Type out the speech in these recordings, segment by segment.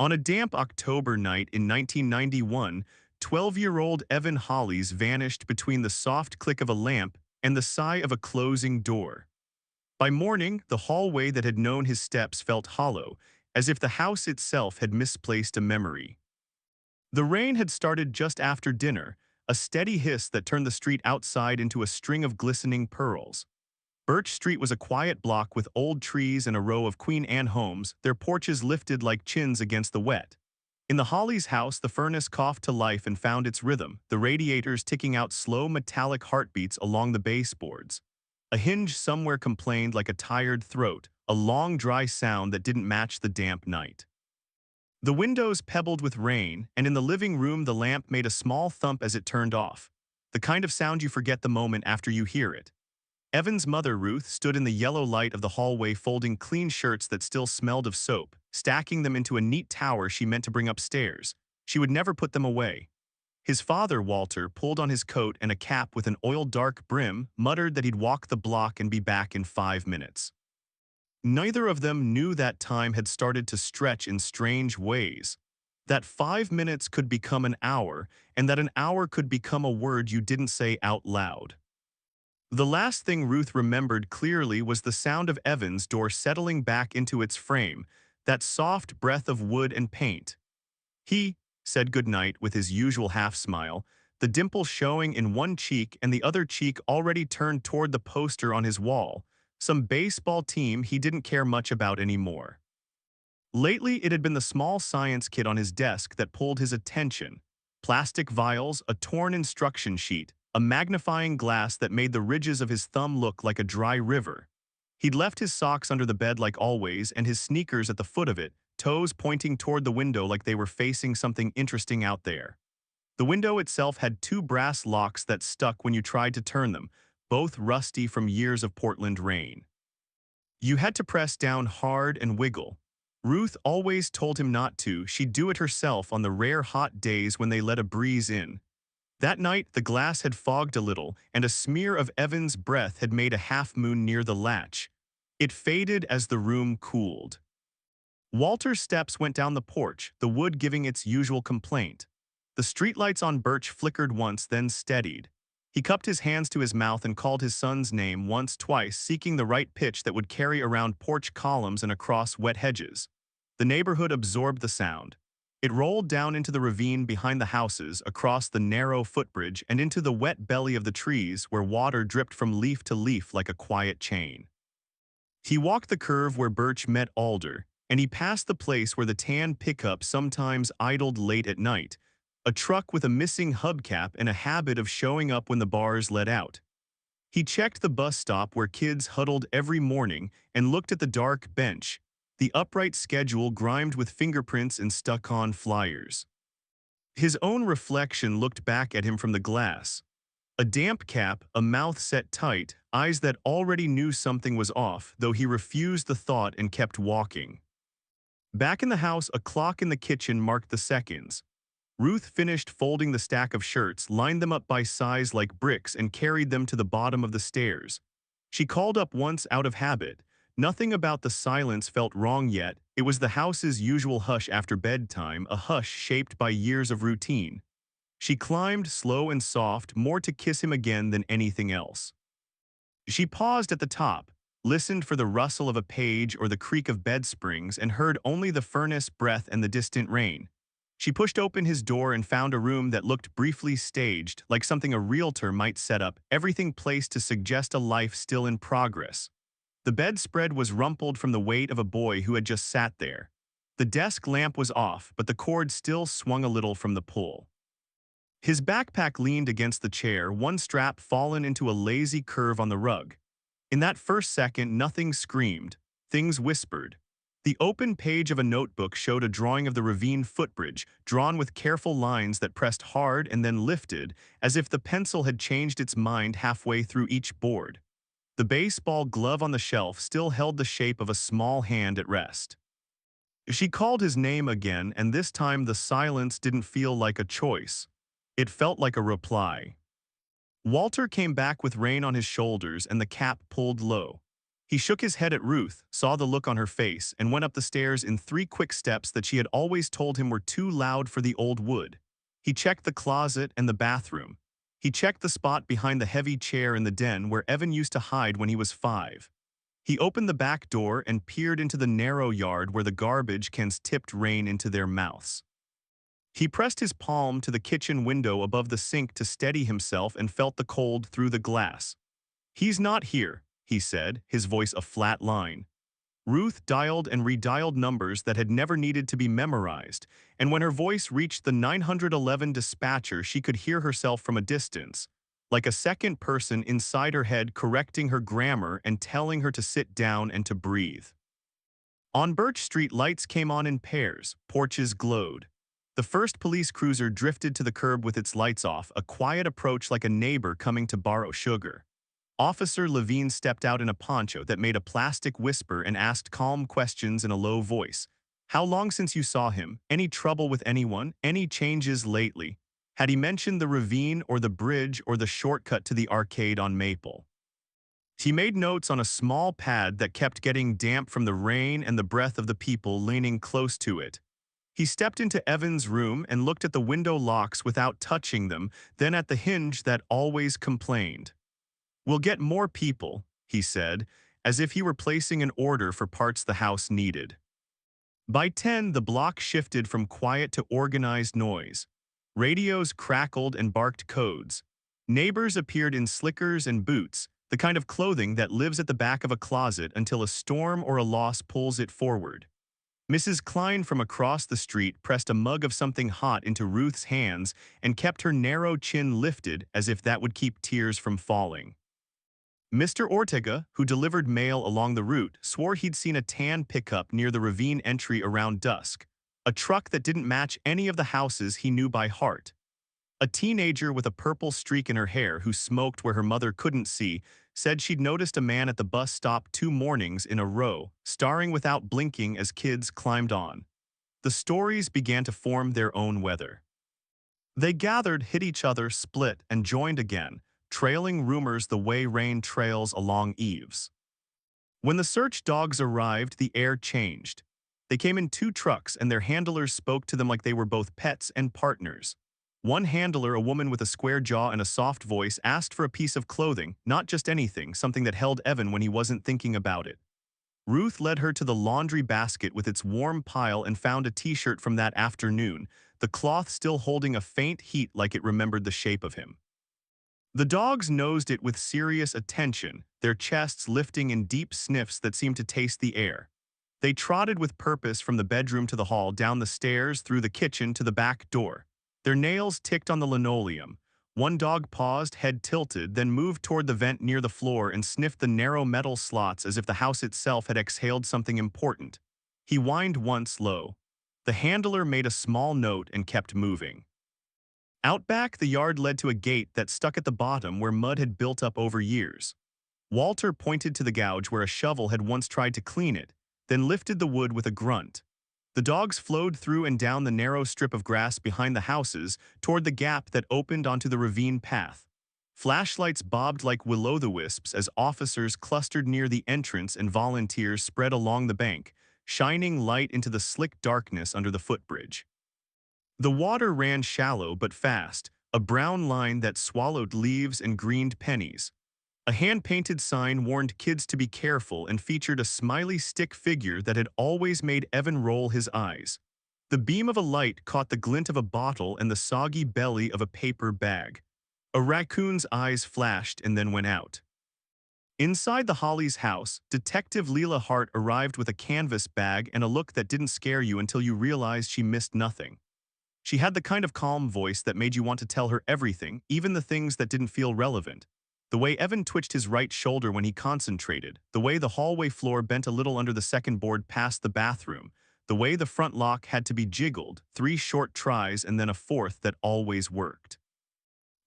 On a damp October night in 1991, 12-year-old Evan Hollies vanished between the soft click of a lamp and the sigh of a closing door. By morning, the hallway that had known his steps felt hollow, as if the house itself had misplaced a memory. The rain had started just after dinner, a steady hiss that turned the street outside into a string of glistening pearls. Birch Street was a quiet block with old trees and a row of Queen Anne homes, their porches lifted like chins against the wet. In the Hollies' house, the furnace coughed to life and found its rhythm, the radiators ticking out slow metallic heartbeats along the baseboards. A hinge somewhere complained like a tired throat, a long dry sound that didn't match the damp night. The windows pebbled with rain, and in the living room the lamp made a small thump as it turned off, the kind of sound you forget the moment after you hear it. Evan's mother, Ruth, stood in the yellow light of the hallway folding clean shirts that still smelled of soap, stacking them into a neat tower she meant to bring upstairs. She would never put them away. His father, Walter, pulled on his coat and a cap with an oil-dark brim, muttered that he'd walk the block and be back in 5 minutes. Neither of them knew that time had started to stretch in strange ways, that 5 minutes could become an hour, and that an hour could become a word you didn't say out loud. The last thing Ruth remembered clearly was the sound of Evan's door settling back into its frame, that soft breath of wood and paint. He said goodnight with his usual half-smile, the dimple showing in one cheek and the other cheek already turned toward the poster on his wall, some baseball team he didn't care much about anymore. Lately, it had been the small science kit on his desk that pulled his attention. Plastic vials, a torn instruction sheet, a magnifying glass that made the ridges of his thumb look like a dry river. He'd left his socks under the bed like always and his sneakers at the foot of it, toes pointing toward the window like they were facing something interesting out there. The window itself had two brass locks that stuck when you tried to turn them, both rusty from years of Portland rain. You had to press down hard and wiggle. Ruth always told him not to. She'd do it herself on the rare hot days when they let a breeze in. That night, the glass had fogged a little, and a smear of Evan's breath had made a half-moon near the latch. It faded as the room cooled. Walter's steps went down the porch, the wood giving its usual complaint. The streetlights on Birch flickered once, then steadied. He cupped his hands to his mouth and called his son's name once, twice, seeking the right pitch that would carry around porch columns and across wet hedges. The neighborhood absorbed the sound. It rolled down into the ravine behind the houses, across the narrow footbridge, and into the wet belly of the trees where water dripped from leaf to leaf like a quiet chain. He walked the curve where Birch met Alder, and he passed the place where the tan pickup sometimes idled late at night, a truck with a missing hubcap and a habit of showing up when the bars let out. He checked the bus stop where kids huddled every morning and looked at the dark bench, the upright schedule grimed with fingerprints and stuck-on flyers. His own reflection looked back at him from the glass. A damp cap, a mouth set tight, eyes that already knew something was off, though he refused the thought and kept walking. Back in the house, a clock in the kitchen marked the seconds. Ruth finished folding the stack of shirts, lined them up by size like bricks, and carried them to the bottom of the stairs. She called up once out of habit. Nothing about the silence felt wrong yet. It was the house's usual hush after bedtime, a hush shaped by years of routine. She climbed slow and soft, more to kiss him again than anything else. She paused at the top, listened for the rustle of a page or the creak of bed springs, and heard only the furnace breath and the distant rain. She pushed open his door and found a room that looked briefly staged, like something a realtor might set up, everything placed to suggest a life still in progress. The bedspread was rumpled from the weight of a boy who had just sat there. The desk lamp was off, but the cord still swung a little from the pull. His backpack leaned against the chair, one strap fallen into a lazy curve on the rug. In that first second, nothing screamed. Things whispered. The open page of a notebook showed a drawing of the ravine footbridge, drawn with careful lines that pressed hard and then lifted, as if the pencil had changed its mind halfway through each board. The baseball glove on the shelf still held the shape of a small hand at rest. She called his name again, and this time the silence didn't feel like a choice. It felt like a reply. Walter came back with rain on his shoulders and the cap pulled low. He shook his head at Ruth, saw the look on her face, and went up the stairs in 3 quick steps that she had always told him were too loud for the old wood. He checked the closet and the bathroom. He checked the spot behind the heavy chair in the den where Evan used to hide when he was 5. He opened the back door and peered into the narrow yard where the garbage cans tipped rain into their mouths. He pressed his palm to the kitchen window above the sink to steady himself and felt the cold through the glass. "He's not here," he said, his voice a flat line. Ruth dialed and redialed numbers that had never needed to be memorized, and when her voice reached the 911 dispatcher, she could hear herself from a distance, like a second person inside her head correcting her grammar and telling her to sit down and to breathe. On Birch Street, lights came on in pairs, porches glowed. The first police cruiser drifted to the curb with its lights off, a quiet approach like a neighbor coming to borrow sugar. Officer Levine stepped out in a poncho that made a plastic whisper and asked calm questions in a low voice. "How long since you saw him? Any trouble with anyone? Any changes lately?" Had he mentioned the ravine or the bridge or the shortcut to the arcade on Maple? He made notes on a small pad that kept getting damp from the rain and the breath of the people leaning close to it. He stepped into Evan's room and looked at the window locks without touching them, then at the hinge that always complained. "We'll get more people," he said, as if he were placing an order for parts the house needed. By 10, the block shifted from quiet to organized noise. Radios crackled and barked codes. Neighbors appeared in slickers and boots, the kind of clothing that lives at the back of a closet until a storm or a loss pulls it forward. Mrs. Klein from across the street pressed a mug of something hot into Ruth's hands and kept her narrow chin lifted as if that would keep tears from falling. Mr. Ortega, who delivered mail along the route, swore he'd seen a tan pickup near the ravine entry around dusk, a truck that didn't match any of the houses he knew by heart. A teenager with a purple streak in her hair who smoked where her mother couldn't see said she'd noticed a man at the bus stop 2 mornings in a row, staring without blinking as kids climbed on. The stories began to form their own weather. They gathered, hit each other, split, and joined again, trailing rumors the way rain trails along eaves. When the search dogs arrived, the air changed. They came in 2 trucks, and their handlers spoke to them like they were both pets and partners. One handler, a woman with a square jaw and a soft voice, asked for a piece of clothing, not just anything, something that held Evan when he wasn't thinking about it. Ruth led her to the laundry basket with its warm pile and found a t-shirt from that afternoon, the cloth still holding a faint heat like it remembered the shape of him. The dogs nosed it with serious attention, their chests lifting in deep sniffs that seemed to taste the air. They trotted with purpose from the bedroom to the hall, down the stairs, through the kitchen to the back door. Their nails ticked on the linoleum. One dog paused, head tilted, then moved toward the vent near the floor and sniffed the narrow metal slots as if the house itself had exhaled something important. He whined once low. The handler made a small note and kept moving. Out back, the yard led to a gate that stuck at the bottom where mud had built up over years. Walter pointed to the gouge where a shovel had once tried to clean it, then lifted the wood with a grunt. The dogs flowed through and down the narrow strip of grass behind the houses toward the gap that opened onto the ravine path. Flashlights bobbed like will-o'-the-wisps as officers clustered near the entrance and volunteers spread along the bank, shining light into the slick darkness under the footbridge. The water ran shallow but fast, a brown line that swallowed leaves and greened pennies. A hand-painted sign warned kids to be careful and featured a smiley stick figure that had always made Evan roll his eyes. The beam of a light caught the glint of a bottle and the soggy belly of a paper bag. A raccoon's eyes flashed and then went out. Inside the Hollies' house, Detective Leela Hart arrived with a canvas bag and a look that didn't scare you until you realized she missed nothing. She had the kind of calm voice that made you want to tell her everything, even the things that didn't feel relevant. The way Evan twitched his right shoulder when he concentrated, the way the hallway floor bent a little under the second board past the bathroom, the way the front lock had to be jiggled, 3 short tries and then a 4th that always worked.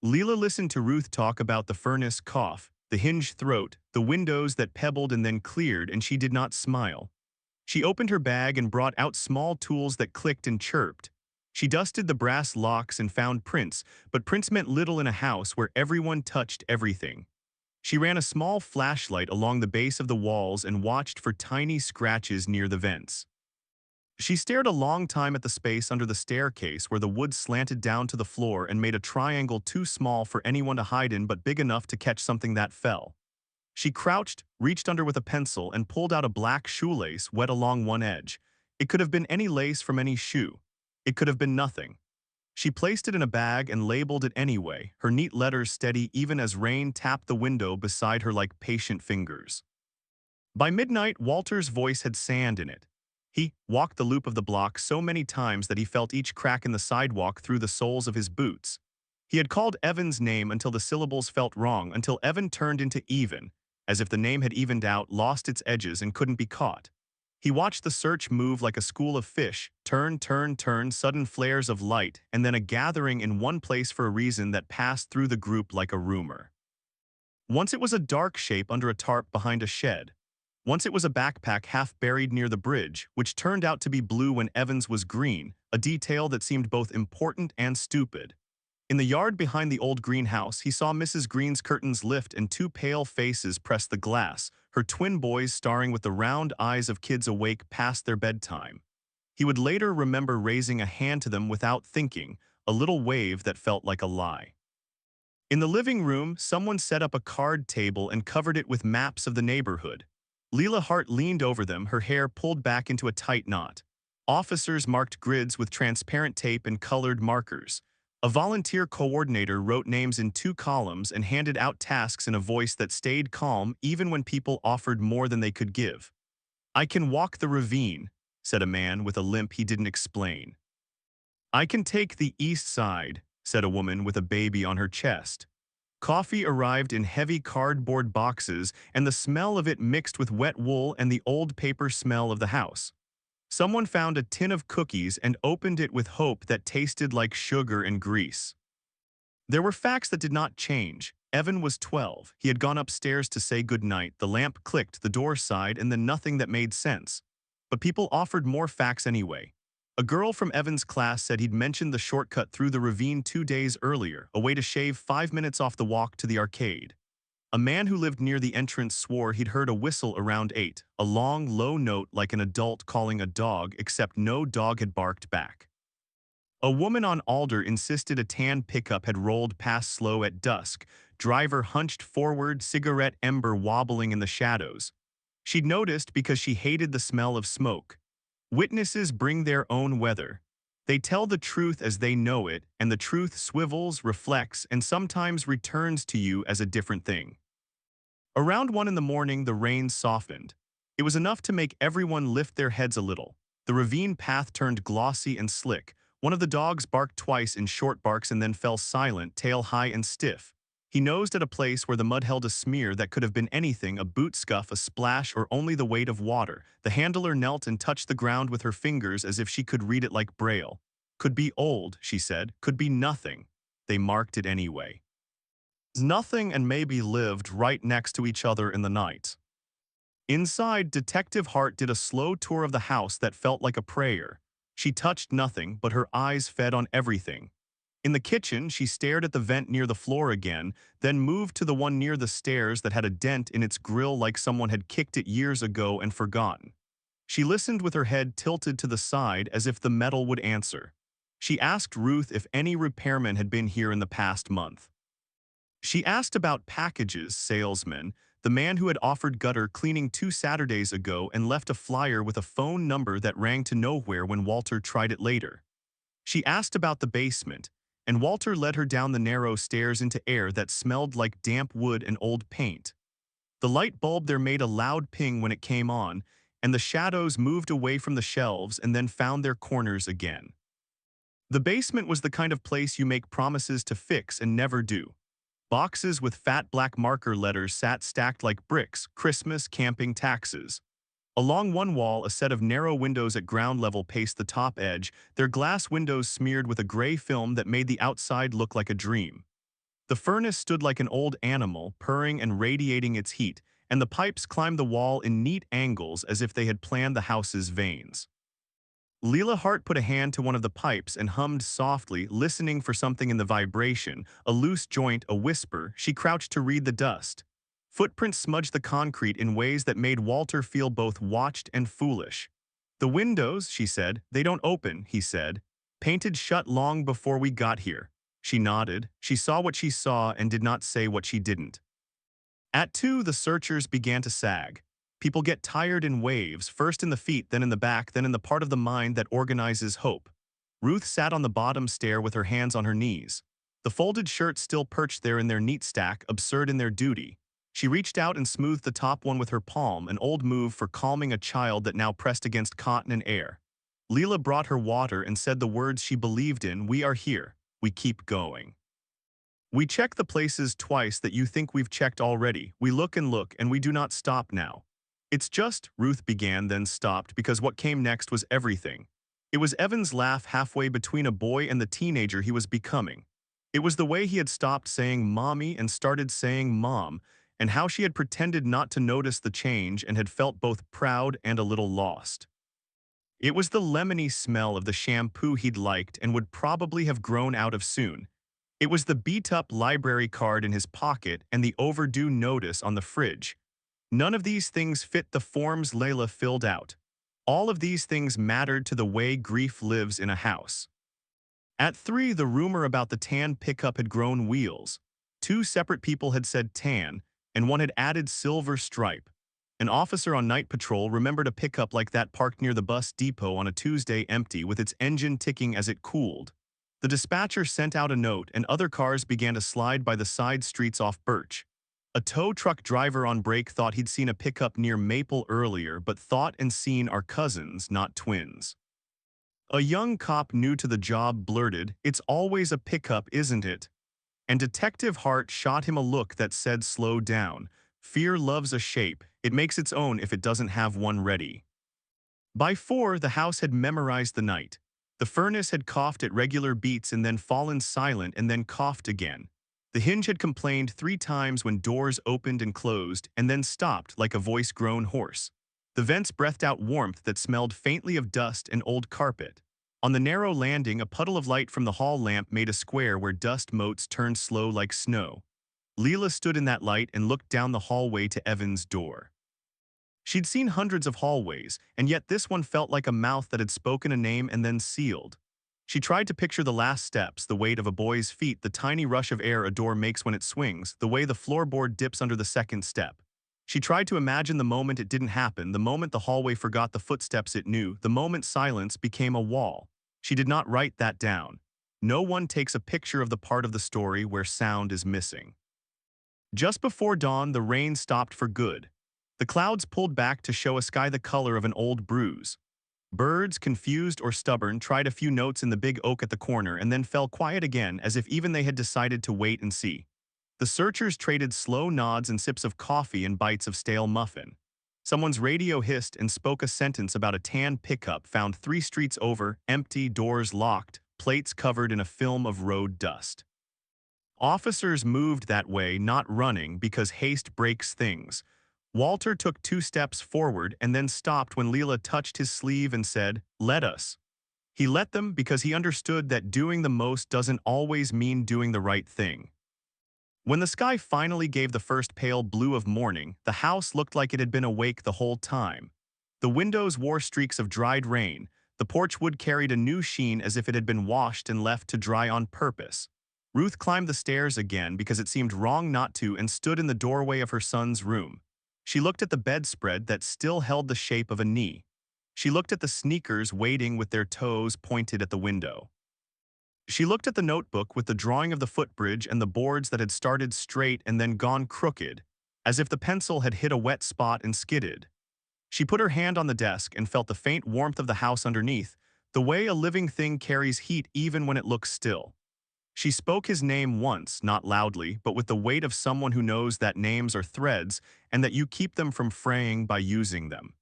Leela listened to Ruth talk about the furnace cough, the hinged throat, the windows that pebbled and then cleared, and she did not smile. She opened her bag and brought out small tools that clicked and chirped. She dusted the brass locks and found prints, but prints meant little in a house where everyone touched everything. She ran a small flashlight along the base of the walls and watched for tiny scratches near the vents. She stared a long time at the space under the staircase where the wood slanted down to the floor and made a triangle too small for anyone to hide in but big enough to catch something that fell. She crouched, reached under with a pencil, and pulled out a black shoelace wet along one edge. It could have been any lace from any shoe. It could have been nothing. She placed it in a bag and labeled it anyway, her neat letters steady even as rain tapped the window beside her like patient fingers. By midnight, Walter's voice had sand in it. He walked the loop of the block so many times that he felt each crack in the sidewalk through the soles of his boots. He had called Evan's name until the syllables felt wrong, until Evan turned into even, as if the name had evened out, lost its edges, and couldn't be caught. He watched the search move like a school of fish, turn, turn, turn, sudden flares of light, and then a gathering in one place for a reason that passed through the group like a rumor. Once it was a dark shape under a tarp behind a shed. Once it was a backpack half buried near the bridge, which turned out to be blue when Evans was green, a detail that seemed both important and stupid. In the yard behind the old greenhouse, he saw Mrs. Green's curtains lift and two pale faces press the glass, her twin boys staring with the round eyes of kids awake past their bedtime. He would later remember raising a hand to them without thinking, a little wave that felt like a lie. In the living room, someone set up a card table and covered it with maps of the neighborhood. Leela Hart leaned over them, her hair pulled back into a tight knot. Officers marked grids with transparent tape and colored markers. A volunteer coordinator wrote names in 2 columns and handed out tasks in a voice that stayed calm even when people offered more than they could give. "I can walk the ravine," said a man with a limp he didn't explain. "I can take the east side," said a woman with a baby on her chest. Coffee arrived in heavy cardboard boxes, and the smell of it mixed with wet wool and the old paper smell of the house. Someone found a tin of cookies and opened it with hope that tasted like sugar and grease. There were facts that did not change. Evan was 12. He had gone upstairs to say goodnight. The lamp clicked, the door sighed, and then nothing that made sense. But people offered more facts anyway. A girl from Evan's class said he'd mentioned the shortcut through the ravine 2 days earlier, a way to shave 5 minutes off the walk to the arcade. A man who lived near the entrance swore he'd heard a whistle around 8, a long, low note like an adult calling a dog, except no dog had barked back. A woman on Alder insisted a tan pickup had rolled past slow at dusk, driver hunched forward, cigarette ember wobbling in the shadows. She'd noticed because she hated the smell of smoke. Witnesses bring their own weather. They tell the truth as they know it, and the truth swivels, reflects, and sometimes returns to you as a different thing. Around 1 in the morning, the rain softened. It was enough to make everyone lift their heads a little. The ravine path turned glossy and slick. One of the dogs barked twice in short barks and then fell silent, tail high and stiff. He nosed at a place where the mud held a smear that could have been anything, a boot scuff, a splash, or only the weight of water. The handler knelt and touched the ground with her fingers as if she could read it like Braille. "Could be old," she said. "Could be nothing." They marked it anyway. Nothing and maybe lived right next to each other in the night. Inside, Detective Hart did a slow tour of the house that felt like a prayer. She touched nothing, but her eyes fed on everything. In the kitchen, she stared at the vent near the floor again, then moved to the one near the stairs that had a dent in its grill like someone had kicked it years ago and forgotten. She listened with her head tilted to the side as if the metal would answer. She asked Ruth if any repairman had been here in the past month. She asked about packages, salesman, the man who had offered gutter cleaning 2 Saturdays ago and left a flyer with a phone number that rang to nowhere when Walter tried it later. She asked about the basement, and Walter led her down the narrow stairs into air that smelled like damp wood and old paint. The light bulb there made a loud ping when it came on, and the shadows moved away from the shelves and then found their corners again. The basement was the kind of place you make promises to fix and never do. Boxes with fat black marker letters sat stacked like bricks, Christmas, camping, taxes. Along one wall, a set of narrow windows at ground level paced the top edge, their glass windows smeared with a gray film that made the outside look like a dream. The furnace stood like an old animal, purring and radiating its heat, and the pipes climbed the wall in neat angles as if they had planned the house's veins. Leela Hart put a hand to one of the pipes and hummed softly, listening for something in the vibration, a loose joint, a whisper. She crouched to read the dust. Footprints smudged the concrete in ways that made Walter feel both watched and foolish. "The windows," she said, "they don't open," he said. "Painted shut long before we got here." She nodded. She saw what she saw and did not say what she didn't. At 2, the searchers began to sag. People get tired in waves, first in the feet, then in the back, then in the part of the mind that organizes hope. Ruth sat on the bottom stair with her hands on her knees. The folded shirts still perched there in their neat stack, absurd in their duty. She reached out and smoothed the top one with her palm, an old move for calming a child that now pressed against cotton and air. Leela brought her water and said the words she believed in: "We are here. We keep going. We check the places twice that you think we've checked already. We look, and we do not stop now." "It's just," Ruth began, then stopped because what came next was everything. It was Evan's laugh halfway between a boy and the teenager he was becoming. It was the way he had stopped saying "mommy" and started saying "mom," and how she had pretended not to notice the change and had felt both proud and a little lost. It was the lemony smell of the shampoo he'd liked and would probably have grown out of soon. It was the beat-up library card in his pocket and the overdue notice on the fridge. None of these things fit the forms Layla filled out. All of these things mattered to the way grief lives in a house. At 3, the rumor about the tan pickup had grown wheels. 2 separate people had said tan, and one had added silver stripe. An officer on night patrol remembered a pickup like that parked near the bus depot on a Tuesday, empty, with its engine ticking as it cooled. The dispatcher sent out a note, and other cars began to slide by the side streets off Birch. A tow truck driver on break thought he'd seen a pickup near Maple earlier, but thought and seen are cousins, not twins. A young cop new to the job blurted, "It's always a pickup, isn't it?" And Detective Hart shot him a look that said, "Slow down. Fear loves a shape. It makes its own if it doesn't have one ready." By 4, the house had memorized the night. The furnace had coughed at regular beats and then fallen silent and then coughed again. The hinge had complained 3 times when doors opened and closed and then stopped like a voice-grown horse. The vents breathed out warmth that smelled faintly of dust and old carpet. On the narrow landing, a puddle of light from the hall lamp made a square where dust motes turned slow like snow. Leela stood in that light and looked down the hallway to Evan's door. She'd seen hundreds of hallways, and yet this one felt like a mouth that had spoken a name and then sealed. She tried to picture the last steps, the weight of a boy's feet, the tiny rush of air a door makes when it swings, the way the floorboard dips under the second step. She tried to imagine the moment it didn't happen, the moment the hallway forgot the footsteps it knew, the moment silence became a wall. She did not write that down. No one takes a picture of the part of the story where sound is missing. Just before dawn, the rain stopped for good. The clouds pulled back to show a sky the color of an old bruise. Birds, confused or stubborn, tried a few notes in the big oak at the corner and then fell quiet again, as if even they had decided to wait and see. The searchers traded slow nods and sips of coffee and bites of stale muffin. Someone's radio hissed and spoke a sentence about a tan pickup found 3 streets over, empty, doors locked, plates covered in a film of road dust. Officers moved that way, not running, because haste breaks things. Walter took 2 steps forward and then stopped when Leela touched his sleeve and said, "Let us." He let them because he understood that doing the most doesn't always mean doing the right thing. When the sky finally gave the first pale blue of morning, the house looked like it had been awake the whole time. The windows wore streaks of dried rain. The porch wood carried a new sheen as if it had been washed and left to dry on purpose. Ruth climbed the stairs again because it seemed wrong not to and stood in the doorway of her son's room. She looked at the bedspread that still held the shape of a knee. She looked at the sneakers waiting with their toes pointed at the window. She looked at the notebook with the drawing of the footbridge and the boards that had started straight and then gone crooked, as if the pencil had hit a wet spot and skidded. She put her hand on the desk and felt the faint warmth of the house underneath, the way a living thing carries heat even when it looks still. She spoke his name once, not loudly, but with the weight of someone who knows that names are threads and that you keep them from fraying by using them.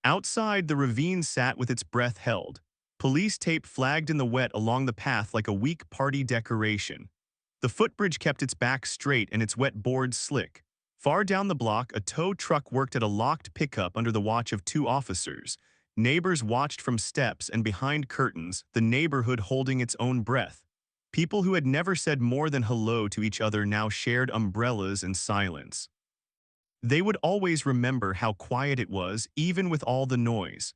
Outside, the ravine sat with its breath held. Police tape flagged in the wet along the path like a weak party decoration. The footbridge kept its back straight and its wet boards slick. Far down the block, a tow truck worked at a locked pickup under the watch of 2 officers. Neighbors watched from steps and behind curtains, the neighborhood holding its own breath. People who had never said more than hello to each other now shared umbrellas and silence. They would always remember how quiet it was, even with all the noise.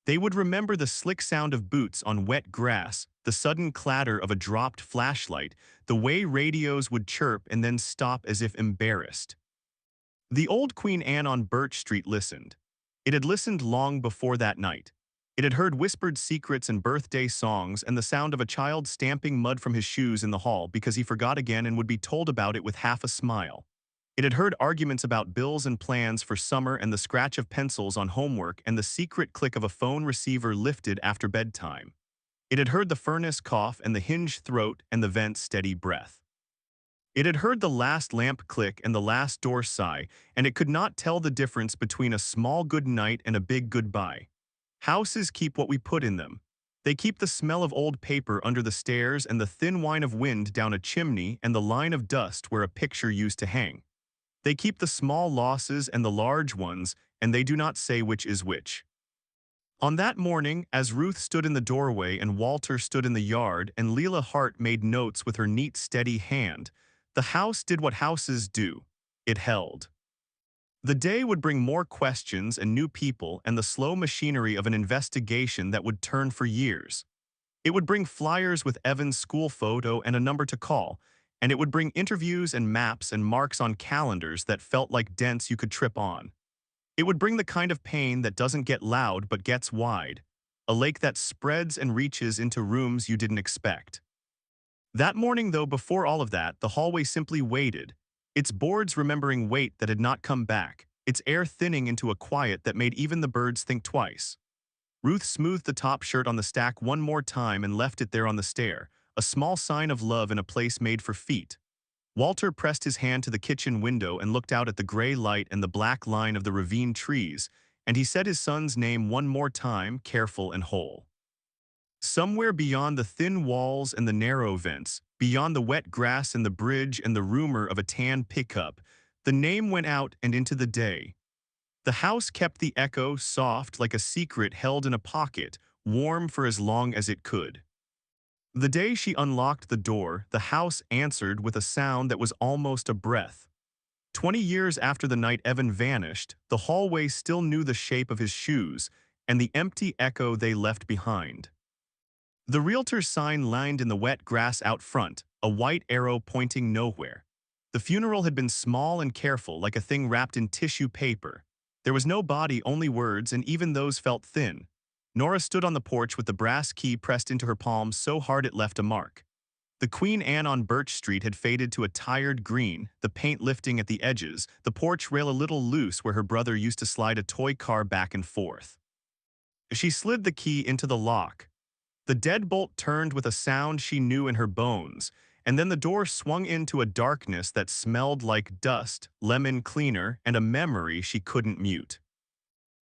They would remember the slick sound of boots on wet grass, the sudden clatter of a dropped flashlight, the way radios would chirp and then stop as if embarrassed. The old Queen Anne on Birch Street listened. It had listened long before that night. It had heard whispered secrets and birthday songs and the sound of a child stamping mud from his shoes in the hall because he forgot again and would be told about it with half a smile. It had heard arguments about bills and plans for summer and the scratch of pencils on homework and the secret click of a phone receiver lifted after bedtime. It had heard the furnace cough and the hinged throat and the vent's steady breath. It had heard the last lamp click and the last door sigh, and it could not tell the difference between a small good night and a big goodbye. Houses keep what we put in them. They keep the smell of old paper under the stairs and the thin whine of wind down a chimney and the line of dust where a picture used to hang. They keep the small losses and the large ones, and they do not say which is which. On that morning, as Ruth stood in the doorway and Walter stood in the yard and Leela Hart made notes with her neat, steady hand, the house did what houses do. It held. The day would bring more questions and new people and the slow machinery of an investigation that would turn for years. It would bring flyers with Evan's school photo and a number to call, and it would bring interviews and maps and marks on calendars that felt like dents you could trip on. It would bring the kind of pain that doesn't get loud but gets wide, a lake that spreads and reaches into rooms you didn't expect. That morning, though, before all of that, the hallway simply waited, its boards remembering weight that had not come back, its air thinning into a quiet that made even the birds think twice. Ruth smoothed the top shirt on the stack one more time and left it there on the stair, a small sign of love in a place made for feet. Walter pressed his hand to the kitchen window and looked out at the gray light and the black line of the ravine trees, and he said his son's name one more time, careful and whole. Somewhere beyond the thin walls and the narrow vents, beyond the wet grass and the bridge and the rumor of a tan pickup, the name went out and into the day. The house kept the echo soft like a secret held in a pocket, warm for as long as it could. The day she unlocked the door, the house answered with a sound that was almost a breath. 20 years after the night Evan vanished, the hallway still knew the shape of his shoes and the empty echo they left behind. The realtor's sign lined in the wet grass out front, a white arrow pointing nowhere. The funeral had been small and careful, like a thing wrapped in tissue paper. There was no body, only words, and even those felt thin. Nora stood on the porch with the brass key pressed into her palm so hard it left a mark. The Queen Anne on Birch Street had faded to a tired green, the paint lifting at the edges, the porch rail a little loose where her brother used to slide a toy car back and forth. She slid the key into the lock. The deadbolt turned with a sound she knew in her bones, and then the door swung into a darkness that smelled like dust, lemon cleaner, and a memory she couldn't mute.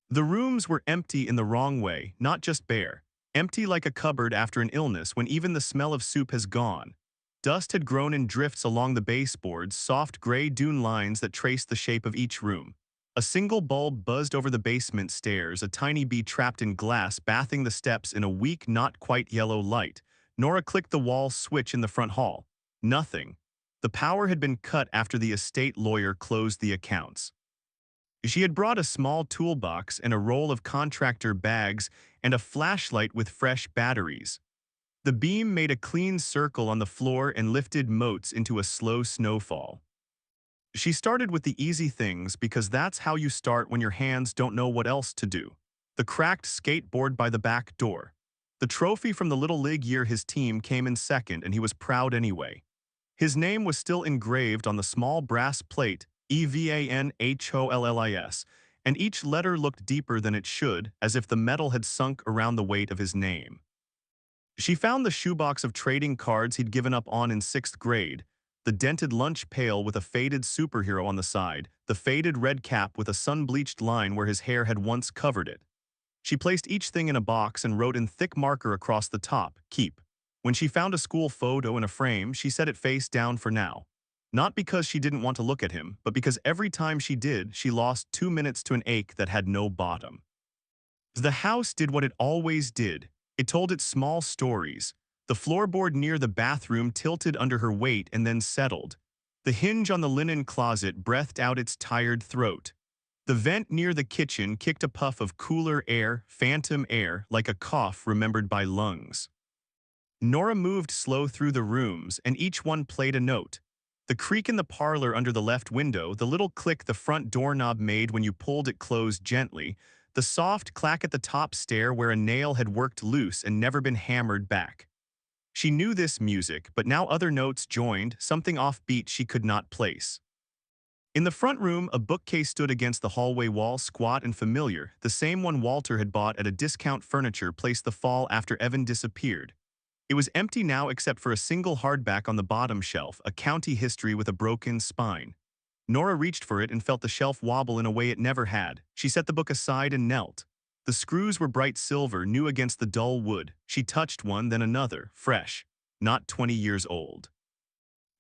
The rooms were empty in the wrong way, not just bare. Empty like a cupboard after an illness when even the smell of soup has gone. Dust had grown in drifts along the baseboards, soft gray dune lines that traced the shape of each room. A single bulb buzzed over the basement stairs, a tiny bee trapped in glass bathing the steps in a weak, not quite yellow light. Nora clicked the wall switch in the front hall. Nothing. The power had been cut after the estate lawyer closed the accounts. She had brought a small toolbox and a roll of contractor bags and a flashlight with fresh batteries. The beam made a clean circle on the floor and lifted motes into a slow snowfall. She started with the easy things because that's how you start when your hands don't know what else to do. The cracked skateboard by the back door. The trophy from the Little League year his team came in second and he was proud anyway. His name was still engraved on the small brass plate, EVANHOLLIS, and each letter looked deeper than it should, as if the metal had sunk around the weight of his name. She found the shoebox of trading cards he'd given up on in 6th grade, the dented lunch pail with a faded superhero on the side, the faded red cap with a sun-bleached line where his hair had once covered it. She placed each thing in a box and wrote in thick marker across the top, "Keep." When she found a school photo in a frame, she set it face down for now. Not because she didn't want to look at him, but because every time she did, she lost 2 minutes to an ache that had no bottom. The house did what it always did. It told its small stories. The floorboard near the bathroom tilted under her weight and then settled. The hinge on the linen closet breathed out its tired throat. The vent near the kitchen kicked a puff of cooler air, phantom air, like a cough remembered by lungs. Nora moved slow through the rooms, and each one played a note. The creak in the parlor under the left window, the little click the front doorknob made when you pulled it closed gently, the soft clack at the top stair where a nail had worked loose and never been hammered back. She knew this music, but now other notes joined, something offbeat she could not place. In the front room, a bookcase stood against the hallway wall, squat and familiar, the same one Walter had bought at a discount furniture place the fall after Evan disappeared. It was empty now except for a single hardback on the bottom shelf, a county history with a broken spine. Nora reached for it and felt the shelf wobble in a way it never had. She set the book aside and knelt. The screws were bright silver, new against the dull wood. She touched one, then another, fresh, not 20 years old.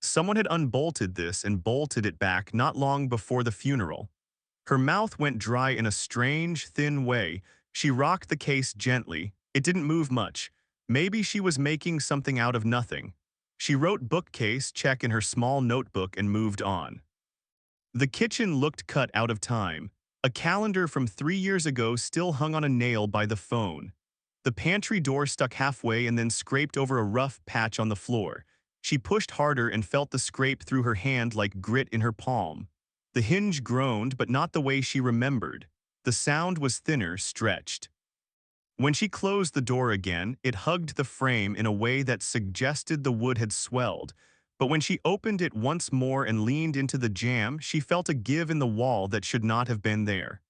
Someone had unbolted this and bolted it back not long before the funeral. Her mouth went dry in a strange, thin way. She rocked the case gently. It didn't move much. Maybe she was making something out of nothing. She wrote bookcase check in her small notebook and moved on. The kitchen looked cut out of time. A calendar from 3 years ago still hung on a nail by the phone. The pantry door stuck halfway and then scraped over a rough patch on the floor. She pushed harder and felt the scrape through her hand like grit in her palm. The hinge groaned, but not the way she remembered. The sound was thinner, stretched. When she closed the door again, it hugged the frame in a way that suggested the wood had swelled. But when she opened it once more and leaned into the jamb, she felt a give in the wall that should not have been there.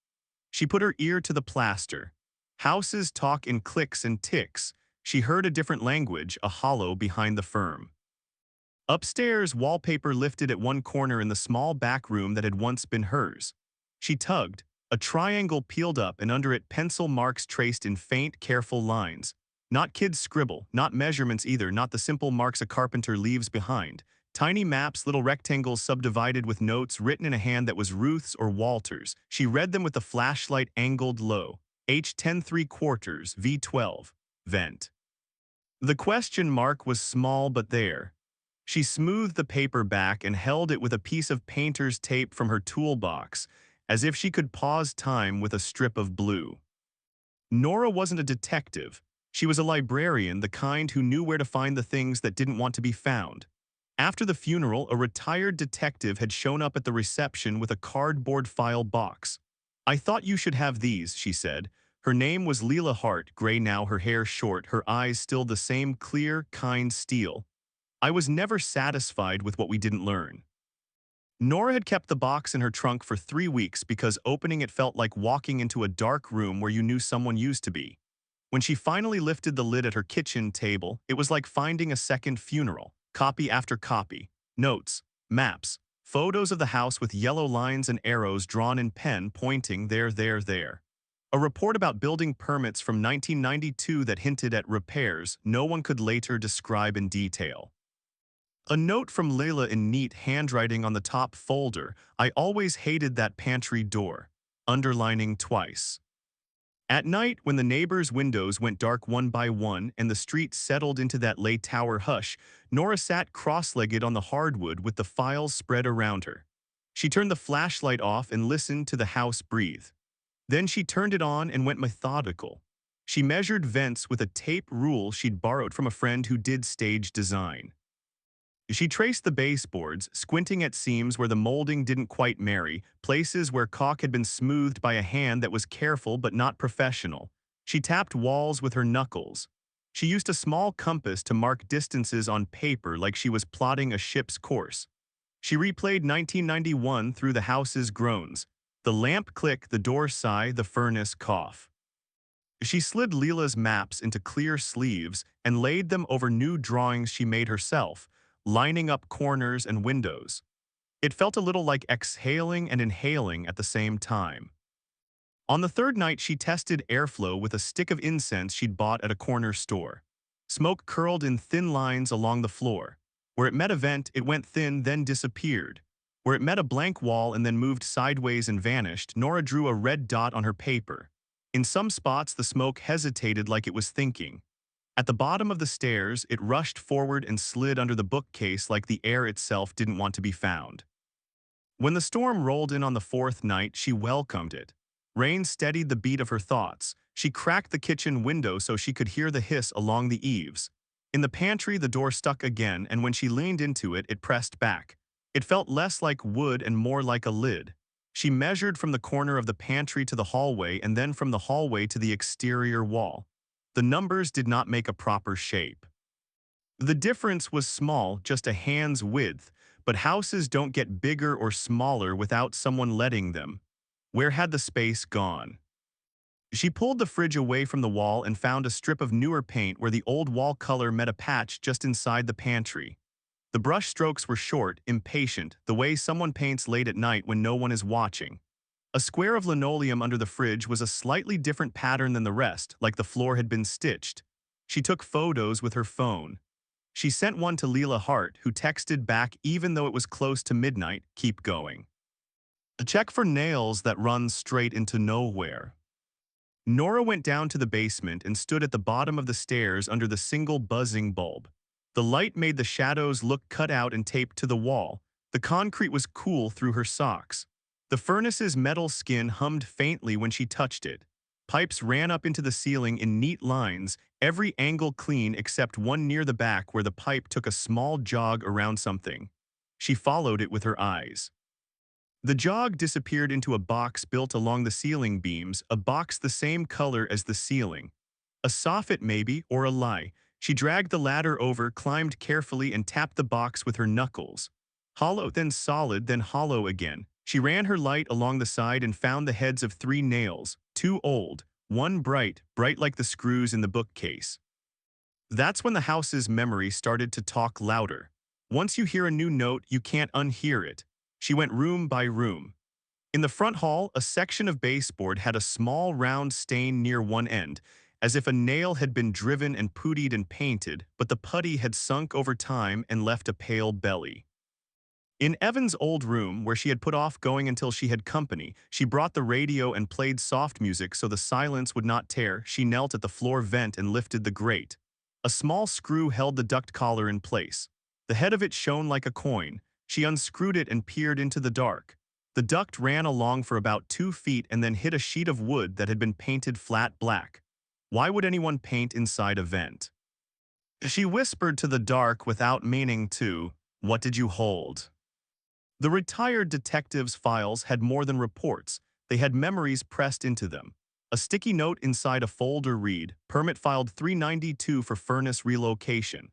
She put her ear to the plaster. Houses talk in clicks and ticks. She heard a different language, a hollow behind the firm. Upstairs, wallpaper lifted at one corner in the small back room that had once been hers. She tugged. A triangle peeled up, and under it pencil marks traced in faint, careful lines. Not kids' scribble, not measurements either, not the simple marks a carpenter leaves behind. Tiny maps, little rectangles subdivided with notes written in a hand that was Ruth's or Walter's. She read them with the flashlight angled low. H10 3/4, V12. Vent. The question mark was small but there. She smoothed the paper back and held it with a piece of painter's tape from her toolbox, as if she could pause time with a strip of blue. Nora wasn't a detective. She was a librarian, the kind who knew where to find the things that didn't want to be found. After the funeral, a retired detective had shown up at the reception with a cardboard file box. "I thought you should have these," she said. Her name was Leela Hart, gray now, her hair short, her eyes still the same clear, kind steel. "I was never satisfied with what we didn't learn." Nora had kept the box in her trunk for 3 weeks because opening it felt like walking into a dark room where you knew someone used to be. When she finally lifted the lid at her kitchen table, it was like finding a second funeral. Copy after copy. Notes, maps, photos of the house with yellow lines and arrows drawn in pen pointing there, there, there. A report about building permits from 1992 that hinted at repairs no one could later describe in detail. A note from Layla in neat handwriting on the top folder. "I always hated that pantry door." Underlining twice. At night, when the neighbors' windows went dark one by one and the street settled into that lay tower hush, Nora sat cross-legged on the hardwood with the files spread around her. She turned the flashlight off and listened to the house breathe. Then she turned it on and went methodical. She measured vents with a tape rule she'd borrowed from a friend who did stage design. She traced the baseboards, squinting at seams where the molding didn't quite marry, places where caulk had been smoothed by a hand that was careful but not professional. She tapped walls with her knuckles. She used a small compass to mark distances on paper like she was plotting a ship's course. She replayed 1991 through the house's groans. The lamp click, the door sigh, the furnace cough. She slid Leela's maps into clear sleeves and laid them over new drawings she made herself, lining up corners and windows. It felt a little like exhaling and inhaling at the same time. On the third night, she tested airflow with a stick of incense she'd bought at a corner store. Smoke curled in thin lines along the floor. Where it met a vent, it went thin, then disappeared. Where it met a blank wall and then moved sideways and vanished, Nora drew a red dot on her paper. In some spots, the smoke hesitated like it was thinking. At the bottom of the stairs, it rushed forward and slid under the bookcase like the air itself didn't want to be found. When the storm rolled in on the fourth night, she welcomed it. Rain steadied the beat of her thoughts. She cracked the kitchen window so she could hear the hiss along the eaves. In the pantry, the door stuck again, and when she leaned into it, it pressed back. It felt less like wood and more like a lid. She measured from the corner of the pantry to the hallway and then from the hallway to the exterior wall. The numbers did not make a proper shape. The difference was small, just a hand's width, but houses don't get bigger or smaller without someone letting them. Where had the space gone? She pulled the fridge away from the wall and found a strip of newer paint where the old wall color met a patch just inside the pantry. The brush strokes were short, impatient, the way someone paints late at night when no one is watching. A square of linoleum under the fridge was a slightly different pattern than the rest, like the floor had been stitched. She took photos with her phone. She sent one to Leela Hart, who texted back even though it was close to midnight, "Keep going." A check for nails that run straight into nowhere. Nora went down to the basement and stood at the bottom of the stairs under the single buzzing bulb. The light made the shadows look cut out and taped to the wall. The concrete was cool through her socks. The furnace's metal skin hummed faintly when she touched it. Pipes ran up into the ceiling in neat lines, every angle clean except one near the back where the pipe took a small jog around something. She followed it with her eyes. The jog disappeared into a box built along the ceiling beams, a box the same color as the ceiling. A soffit maybe, or a lie. She dragged the ladder over, climbed carefully, and tapped the box with her knuckles. Hollow, then solid, then hollow again. She ran her light along the side and found the heads of 3 nails, 2 old, 1 bright, bright like the screws in the bookcase. That's when the house's memory started to talk louder. Once you hear a new note, you can't unhear it. She went room by room. In the front hall, a section of baseboard had a small round stain near one end, as if a nail had been driven and puttied and painted, but the putty had sunk over time and left a pale belly. In Evan's old room, where she had put off going until she had company, she brought the radio and played soft music so the silence would not tear. She knelt at the floor vent and lifted the grate. A small screw held the duct collar in place. The head of it shone like a coin. She unscrewed it and peered into the dark. The duct ran along for about 2 feet and then hit a sheet of wood that had been painted flat black. Why would anyone paint inside a vent? She whispered to the dark without meaning to. What did you hold? The retired detective's files had more than reports. They had memories pressed into them. A sticky note inside a folder read, permit filed 392 for furnace relocation.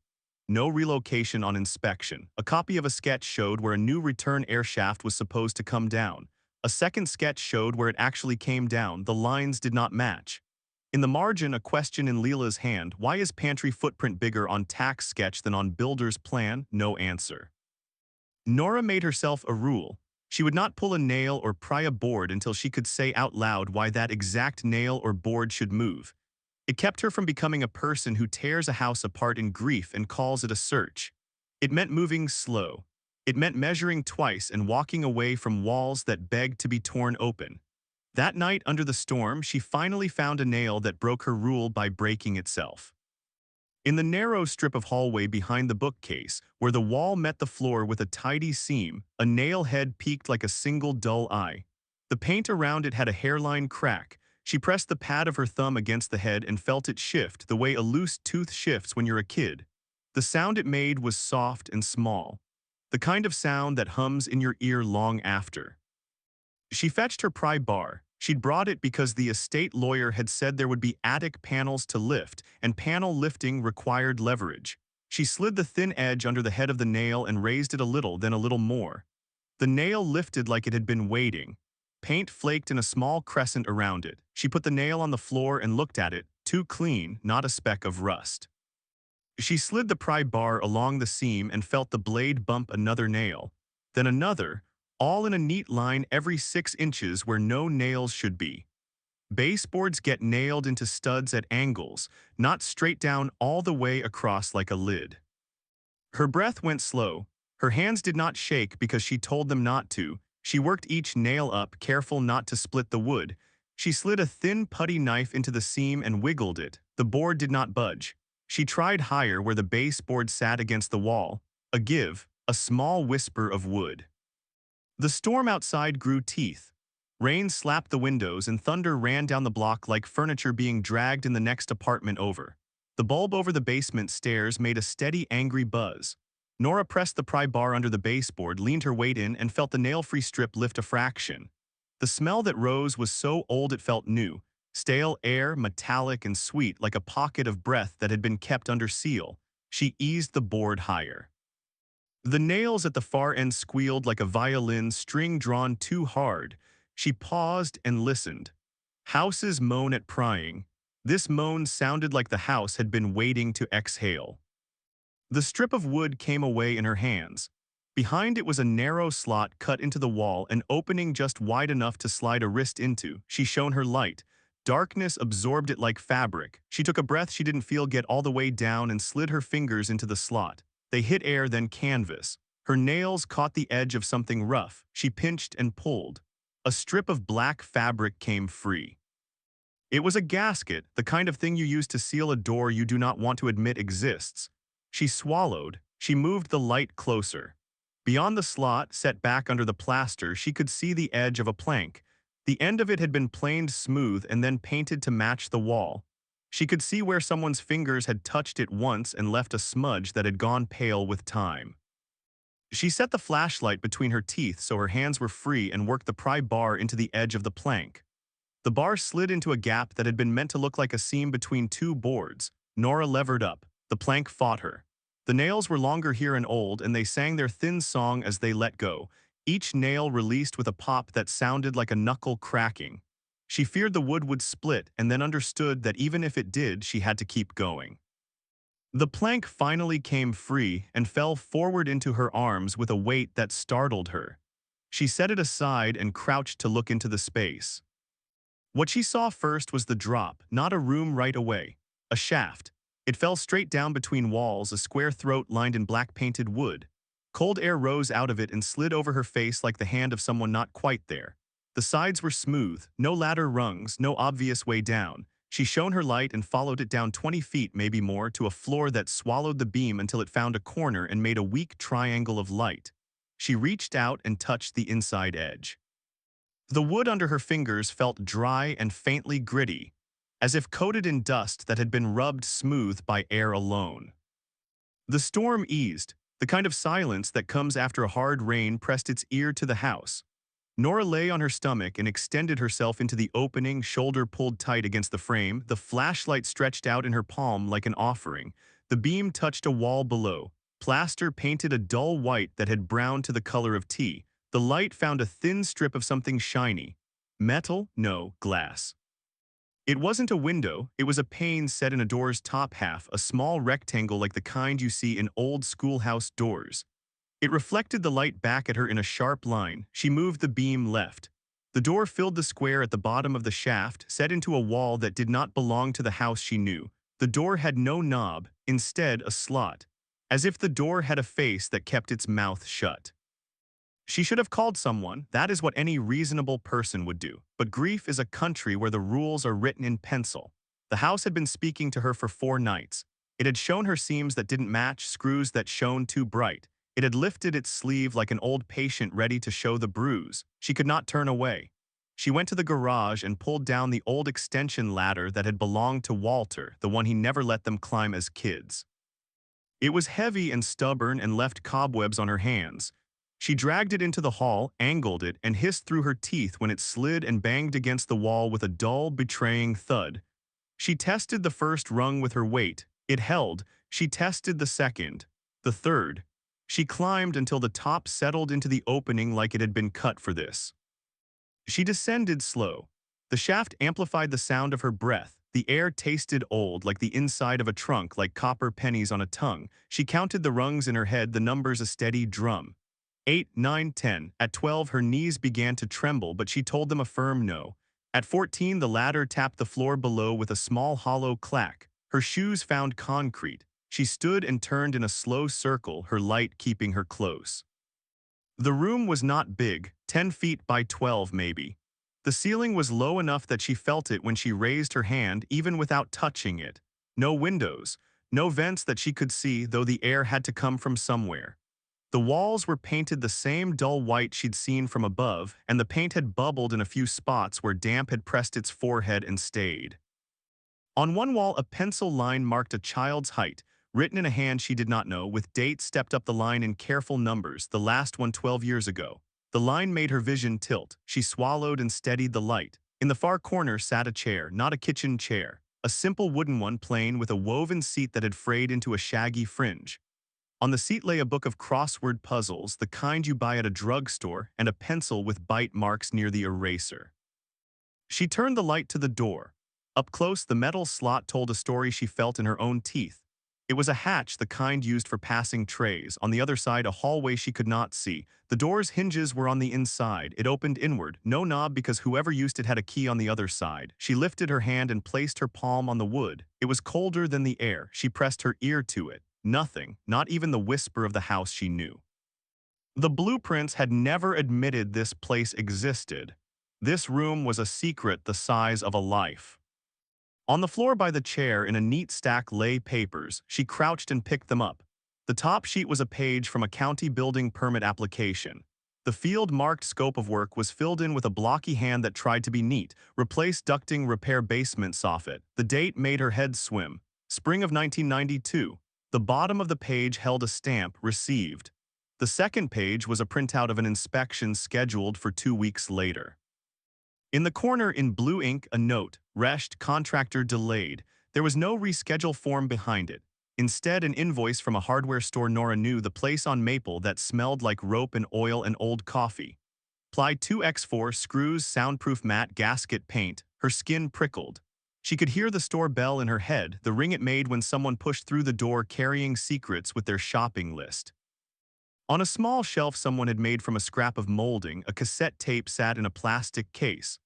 No relocation on inspection. A copy of a sketch showed where a new return air shaft was supposed to come down. A second sketch showed where it actually came down. The lines did not match. In the margin, a question in Leela's hand. Why is pantry footprint bigger on tax sketch than on builder's plan? No answer. Nora made herself a rule. She would not pull a nail or pry a board until she could say out loud why that exact nail or board should move. It kept her from becoming a person who tears a house apart in grief and calls it a search. It meant moving slow. It meant measuring twice and walking away from walls that begged to be torn open. That night under the storm, she finally found a nail that broke her rule by breaking itself. In the narrow strip of hallway behind the bookcase, where the wall met the floor with a tidy seam, a nail head peeked like a single dull eye. The paint around it had a hairline crack. She pressed the pad of her thumb against the head and felt it shift the way a loose tooth shifts when you're a kid. The sound it made was soft and small, the kind of sound that hums in your ear long after. She fetched her pry bar. She'd brought it because the estate lawyer had said there would be attic panels to lift, and panel lifting required leverage. She slid the thin edge under the head of the nail and raised it a little, then a little more. The nail lifted like it had been waiting. Paint flaked in a small crescent around it. She put the nail on the floor and looked at it, too clean, not a speck of rust. She slid the pry bar along the seam and felt the blade bump another nail, then another, all in a neat line every 6 inches where no nails should be. Baseboards get nailed into studs at angles, not straight down all the way across like a lid. Her breath went slow. Her hands did not shake because she told them not to. She worked each nail up, careful not to split the wood. She slid a thin putty knife into the seam and wiggled it. The board did not budge. She tried higher where the baseboard sat against the wall, a small whisper of wood. The storm outside grew teeth. Rain slapped the windows and thunder ran down the block like furniture being dragged in the next apartment over. The bulb over the basement stairs made a steady, angry buzz. Nora pressed the pry bar under the baseboard, leaned her weight in, and felt the nail-free strip lift a fraction. The smell that rose was so old it felt new. Stale air, metallic and sweet like a pocket of breath that had been kept under seal. She eased the board higher. The nails at the far end squealed like a violin string drawn too hard. She paused and listened. Houses moan at prying. This moan sounded like the house had been waiting to exhale. The strip of wood came away in her hands. Behind it was a narrow slot cut into the wall, an opening just wide enough to slide a wrist into. She shone her light. Darkness absorbed it like fabric. She took a breath she didn't feel get all the way down and slid her fingers into the slot. They hit air, then canvas. Her nails caught the edge of something rough. She pinched and pulled. A strip of black fabric came free. It was a gasket, the kind of thing you use to seal a door you do not want to admit exists. She swallowed. She moved the light closer. Beyond the slot, set back under the plaster, she could see the edge of a plank. The end of it had been planed smooth and then painted to match the wall. She could see where someone's fingers had touched it once and left a smudge that had gone pale with time. She set the flashlight between her teeth so her hands were free and worked the pry bar into the edge of the plank. The bar slid into a gap that had been meant to look like a seam between two boards. Nora levered up. The plank fought her. The nails were longer here and old, and they sang their thin song as they let go, each nail released with a pop that sounded like a knuckle cracking. She feared the wood would split and then understood that even if it did, she had to keep going. The plank finally came free and fell forward into her arms with a weight that startled her. She set it aside and crouched to look into the space. What she saw first was the drop, not a room right away. A shaft. It fell straight down between walls, a square throat lined in black painted wood. Cold air rose out of it and slid over her face like the hand of someone not quite there. The sides were smooth, no ladder rungs, no obvious way down. She shone her light and followed it down 20 feet, maybe more, to a floor that swallowed the beam until it found a corner and made a weak triangle of light. She reached out and touched the inside edge. The wood under her fingers felt dry and faintly gritty, as if coated in dust that had been rubbed smooth by air alone. The storm eased. The kind of silence that comes after a hard rain pressed its ear to the house. Nora lay on her stomach and extended herself into the opening, shoulder pulled tight against the frame, the flashlight stretched out in her palm like an offering. The beam touched a wall below. Plaster painted a dull white that had browned to the color of tea. The light found a thin strip of something shiny. Metal? No, glass. It wasn't a window, it was a pane set in a door's top half, a small rectangle like the kind you see in old schoolhouse doors. It reflected the light back at her in a sharp line. She moved the beam left. The door filled the square at the bottom of the shaft, set into a wall that did not belong to the house she knew. The door had no knob, instead a slot, as if the door had a face that kept its mouth shut. She should have called someone. That is what any reasonable person would do. But grief is a country where the rules are written in pencil. The house had been speaking to her for 4 nights. It had shown her seams that didn't match, screws that shone too bright. It had lifted its sleeve like an old patient ready to show the bruise. She could not turn away. She went to the garage and pulled down the old extension ladder that had belonged to Walter, the one he never let them climb as kids. It was heavy and stubborn and left cobwebs on her hands. She dragged it into the hall, angled it, and hissed through her teeth when it slid and banged against the wall with a dull, betraying thud. She tested the first rung with her weight. It held. She tested the second, the third. She climbed until the top settled into the opening like it had been cut for this. She descended slow. The shaft amplified the sound of her breath. The air tasted old, like the inside of a trunk, like copper pennies on a tongue. She counted the rungs in her head, the numbers a steady drum. 8, 9, 10. At 12, her knees began to tremble, but she told them a firm no. At 14, the ladder tapped the floor below with a small hollow clack. Her shoes found concrete. She stood and turned in a slow circle, her light keeping her close. The room was not big, 10 feet by 12 maybe. The ceiling was low enough that she felt it when she raised her hand even without touching it. No windows, No vents that she could see, though the air had to come from somewhere. The walls were painted the same dull white she'd seen from above, and the paint had bubbled in a few spots where damp had pressed its forehead and stayed. On one wall, a pencil line marked a child's height, written in a hand she did not know, with dates stepped up the line in careful numbers, the last one 12 years ago. The line made her vision tilt. She swallowed and steadied the light. In the far corner sat a chair, not a kitchen chair. A simple wooden one, plain, with a woven seat that had frayed into a shaggy fringe. On the seat lay a book of crossword puzzles, the kind you buy at a drugstore, and a pencil with bite marks near the eraser. She turned the light to the door. Up close, the metal slot told a story she felt in her own teeth. It was a hatch, the kind used for passing trays. On the other side, a hallway she could not see. The door's hinges were on the inside. It opened inward. No knob, because whoever used it had a key on the other side. She lifted her hand and placed her palm on the wood. It was colder than the air. She pressed her ear to it. Nothing, not even the whisper of the house she knew. The blueprints had never admitted this place existed. This room was a secret the size of a life. On the floor by the chair, in a neat stack, lay papers. She crouched and picked them up. The top sheet was a page from a county building permit application. The field-marked scope of work was filled in with a blocky hand that tried to be neat. Replace ducting, repair basement soffit. The date made her head swim. Spring of 1992. The bottom of the page held a stamp, received. The second page was a printout of an inspection scheduled for 2 weeks later. In the corner, in blue ink, a note, reshed, contractor delayed. There was no reschedule form behind it. Instead, an invoice from a hardware store Nora knew, the place on Maple, that smelled like rope and oil and old coffee. Ply 2x4 screws, soundproof matte gasket paint. Her skin prickled. She could hear the store bell in her head, the ring it made when someone pushed through the door carrying secrets with their shopping list. On a small shelf someone had made from a scrap of molding, a cassette tape sat in a plastic case.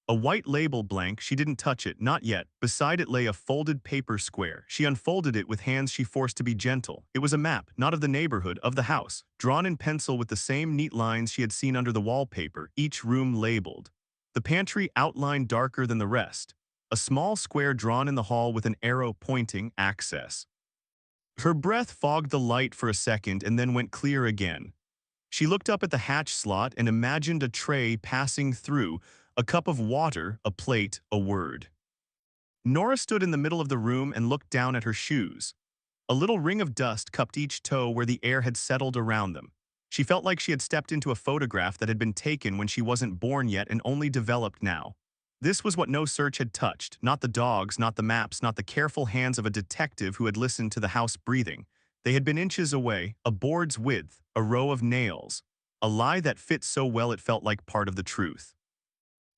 A white label blank. She didn't touch it, not yet. Beside it lay a folded paper square. She unfolded it with hands she forced to be gentle. It was a map, not of the neighborhood, of the house, drawn in pencil with the same neat lines she had seen under the wallpaper, each room labeled. The pantry outlined darker than the rest. A small square drawn in the hall with an arrow pointing, access. Her breath fogged the light for a second and then went clear again. She looked up at the hatch slot and imagined a tray passing through, a cup of water, a plate, a word. Nora stood in the middle of the room and looked down at her shoes. A little ring of dust cupped each toe where the air had settled around them. She felt like she had stepped into a photograph that had been taken when she wasn't born yet and only developed now. This was what no search had touched, not the dogs, not the maps, not the careful hands of a detective who had listened to the house breathing. They had been inches away, a board's width, a row of nails. A lie that fit so well it felt like part of the truth.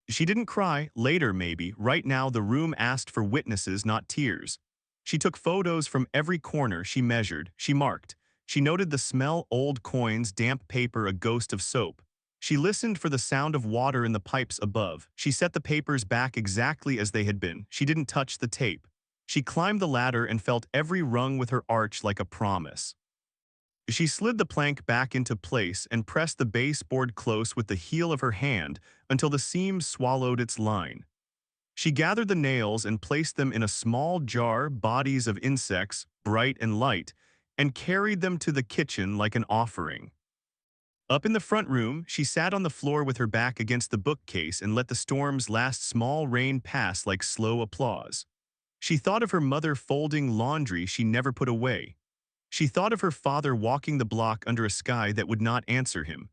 She didn't cry, later maybe. Right now the room asked for witnesses, not tears. She took photos from every corner. She measured, she marked. She noted the smell, old coins, damp paper, a ghost of soap. She listened for the sound of water in the pipes above. She set the papers back exactly as they had been. She didn't touch the tape. She climbed the ladder and felt every rung with her arch like a promise. She slid the plank back into place and pressed the baseboard close with the heel of her hand until the seam swallowed its line. She gathered the nails and placed them in a small jar, bodies of insects, bright and light, and carried them to the kitchen like an offering. Up in the front room, she sat on the floor with her back against the bookcase and let the storm's last small rain pass like slow applause. She thought of her mother folding laundry she never put away. She thought of her father walking the block under a sky that would not answer him.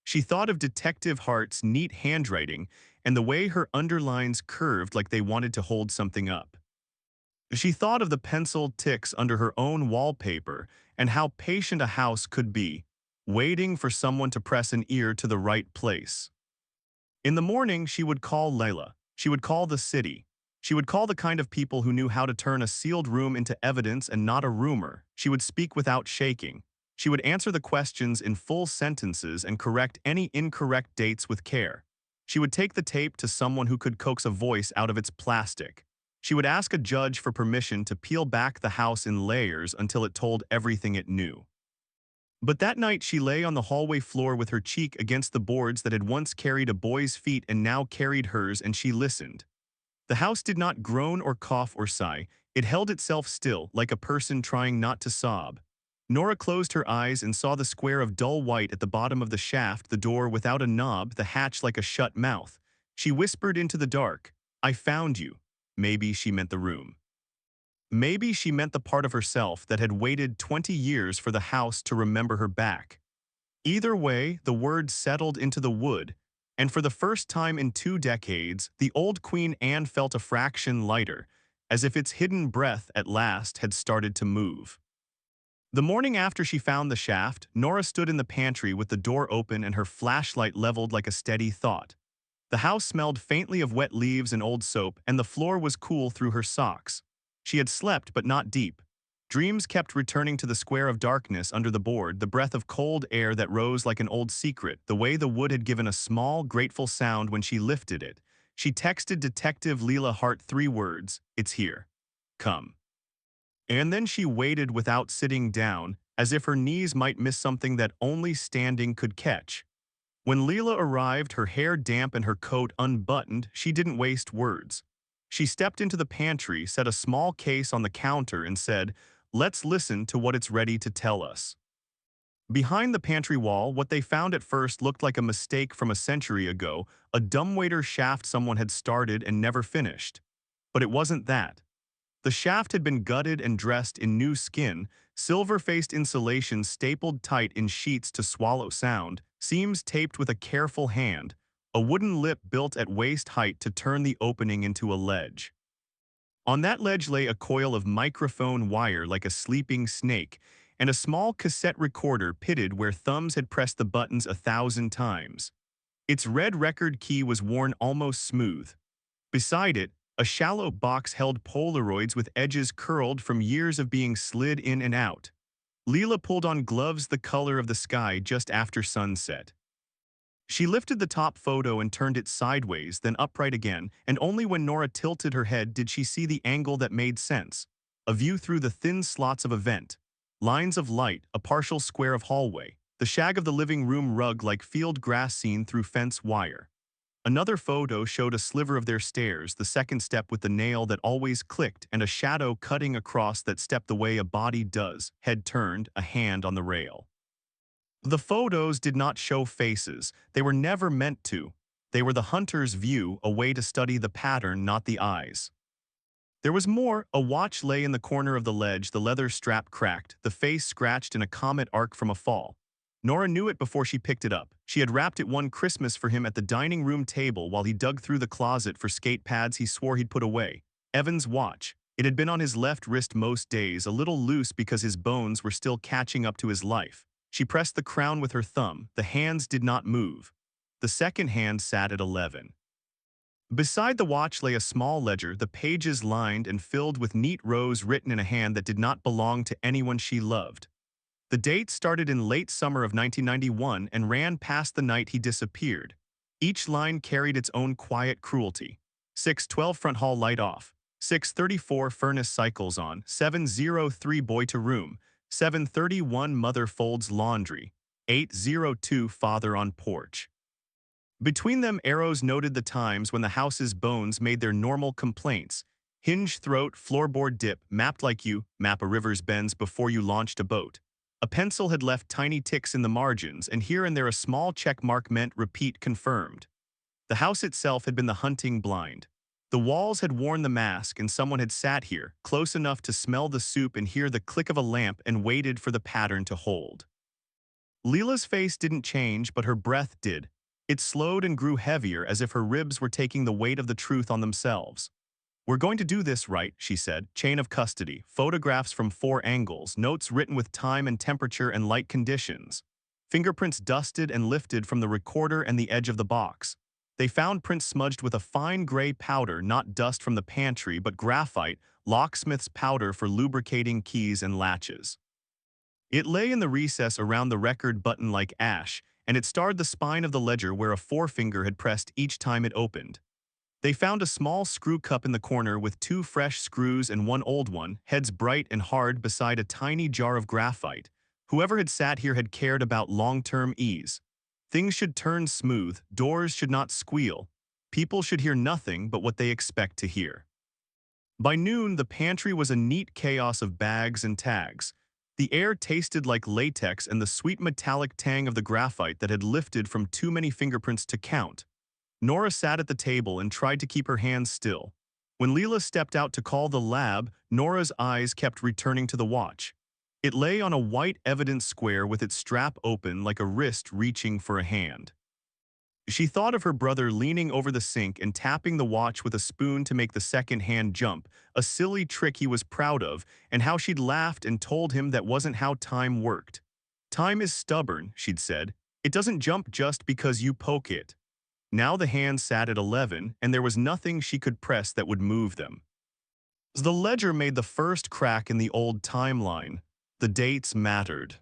She thought of Detective Hart's neat handwriting and the way her underlines curved like they wanted to hold something up. She thought of the penciled ticks under her own wallpaper and how patient a house could be, waiting for someone to press an ear to the right place. In the morning, she would call Layla. She would call the city. She would call the kind of people who knew how to turn a sealed room into evidence and not a rumor. She would speak without shaking. She would answer the questions in full sentences and correct any incorrect dates with care. She would take the tape to someone who could coax a voice out of its plastic. She would ask a judge for permission to peel back the house in layers until it told everything it knew. But that night she lay on the hallway floor with her cheek against the boards that had once carried a boy's feet and now carried hers, and she listened. The house did not groan or cough or sigh. It held itself still, like a person trying not to sob. Nora closed her eyes and saw the square of dull white at the bottom of the shaft, the door without a knob, the hatch like a shut mouth. She whispered into the dark, "I found you." Maybe she meant the room. Maybe she meant the part of herself that had waited 20 years for the house to remember her back. Either way, the word settled into the wood, and for the first time in 2 decades, the old Queen Anne felt a fraction lighter, as if its hidden breath at last had started to move. The morning after she found the shaft, Nora stood in the pantry with the door open and her flashlight leveled like a steady thought. The house smelled faintly of wet leaves and old soap, and the floor was cool through her socks. She had slept, but not deep. Dreams kept returning to the square of darkness under the board, the breath of cold air that rose like an old secret, the way the wood had given a small, grateful sound when she lifted it. She texted Detective Leela Hart 3 words, "It's here. Come." And then she waited without sitting down, as if her knees might miss something that only standing could catch. When Leela arrived, her hair damp and her coat unbuttoned, she didn't waste words. She stepped into the pantry, set a small case on the counter, and said, "Let's listen to what it's ready to tell us." Behind the pantry wall, what they found at first looked like a mistake from a century ago, a dumbwaiter shaft someone had started and never finished. But it wasn't that. The shaft had been gutted and dressed in new skin, silver-faced insulation stapled tight in sheets to swallow sound, seams taped with a careful hand, a wooden lip built at waist height to turn the opening into a ledge. On that ledge lay a coil of microphone wire like a sleeping snake, and a small cassette recorder pitted where thumbs had pressed the buttons 1,000 times. Its red record key was worn almost smooth. Beside it, a shallow box held Polaroids with edges curled from years of being slid in and out. Leela pulled on gloves the color of the sky just after sunset. She lifted the top photo and turned it sideways, then upright again, and only when Nora tilted her head did she see the angle that made sense. A view through the thin slots of a vent. Lines of light, a partial square of hallway. The shag of the living room rug like field grass seen through fence wire. Another photo showed a sliver of their stairs, the second step with the nail that always clicked, and a shadow cutting across that step the way a body does, head turned, a hand on the rail. The photos did not show faces. They were never meant to. They were the hunter's view, a way to study the pattern, not the eyes. There was more. A watch lay in the corner of the ledge, the leather strap cracked, the face scratched in a comet arc from a fall. Nora knew it before she picked it up. She had wrapped it one Christmas for him at the dining room table while he dug through the closet for skate pads he swore he'd put away. Evan's watch. It had been on his left wrist most days, a little loose because his bones were still catching up to his life. She pressed the crown with her thumb. The hands did not move. The second hand sat at 11. Beside the watch lay a small ledger, the pages lined and filled with neat rows written in a hand that did not belong to anyone she loved. The date started in late summer of 1991 and ran past the night he disappeared. Each line carried its own quiet cruelty. 6:12 front hall light off. 6:34 furnace cycles on. 7:03 boy to room. 7:31 mother folds laundry. 8:02 father on porch. Between them, arrows noted the times when the house's bones made their normal complaints. Hinge throat, floorboard dip, mapped like you map a river's bends before you launched a boat. A pencil had left tiny ticks in the margins, and here and there a small check mark meant repeat confirmed. The house itself had been the hunting blind. The walls had worn the mask, and someone had sat here, close enough to smell the soup and hear the click of a lamp, and waited for the pattern to hold. Leela's face didn't change, but her breath did. It slowed and grew heavier, as if her ribs were taking the weight of the truth on themselves. "We're going to do this right," she said. Chain of custody, photographs from 4 angles, notes written with time and temperature and light conditions. Fingerprints dusted and lifted from the recorder and the edge of the box. They found prints smudged with a fine gray powder, not dust from the pantry, but graphite, locksmith's powder for lubricating keys and latches. It lay in the recess around the record button like ash, and it starred the spine of the ledger where a forefinger had pressed each time it opened. They found a small screw cup in the corner with 2 fresh screws and 1 old one, heads bright and hard beside a tiny jar of graphite. Whoever had sat here had cared about long-term ease. Things should turn smooth, doors should not squeal. People should hear nothing but what they expect to hear. By noon, the pantry was a neat chaos of bags and tags. The air tasted like latex and the sweet metallic tang of the graphite that had lifted from too many fingerprints to count. Nora sat at the table and tried to keep her hands still. When Leela stepped out to call the lab, Nora's eyes kept returning to the watch. It lay on a white evidence square with its strap open like a wrist reaching for a hand. She thought of her brother leaning over the sink and tapping the watch with a spoon to make the second hand jump, a silly trick he was proud of, and how she'd laughed and told him that wasn't how time worked. Time is stubborn, she'd said. It doesn't jump just because you poke it. Now the hand sat at 11, and there was nothing she could press that would move them. The ledger made the first crack in the old timeline. The dates mattered.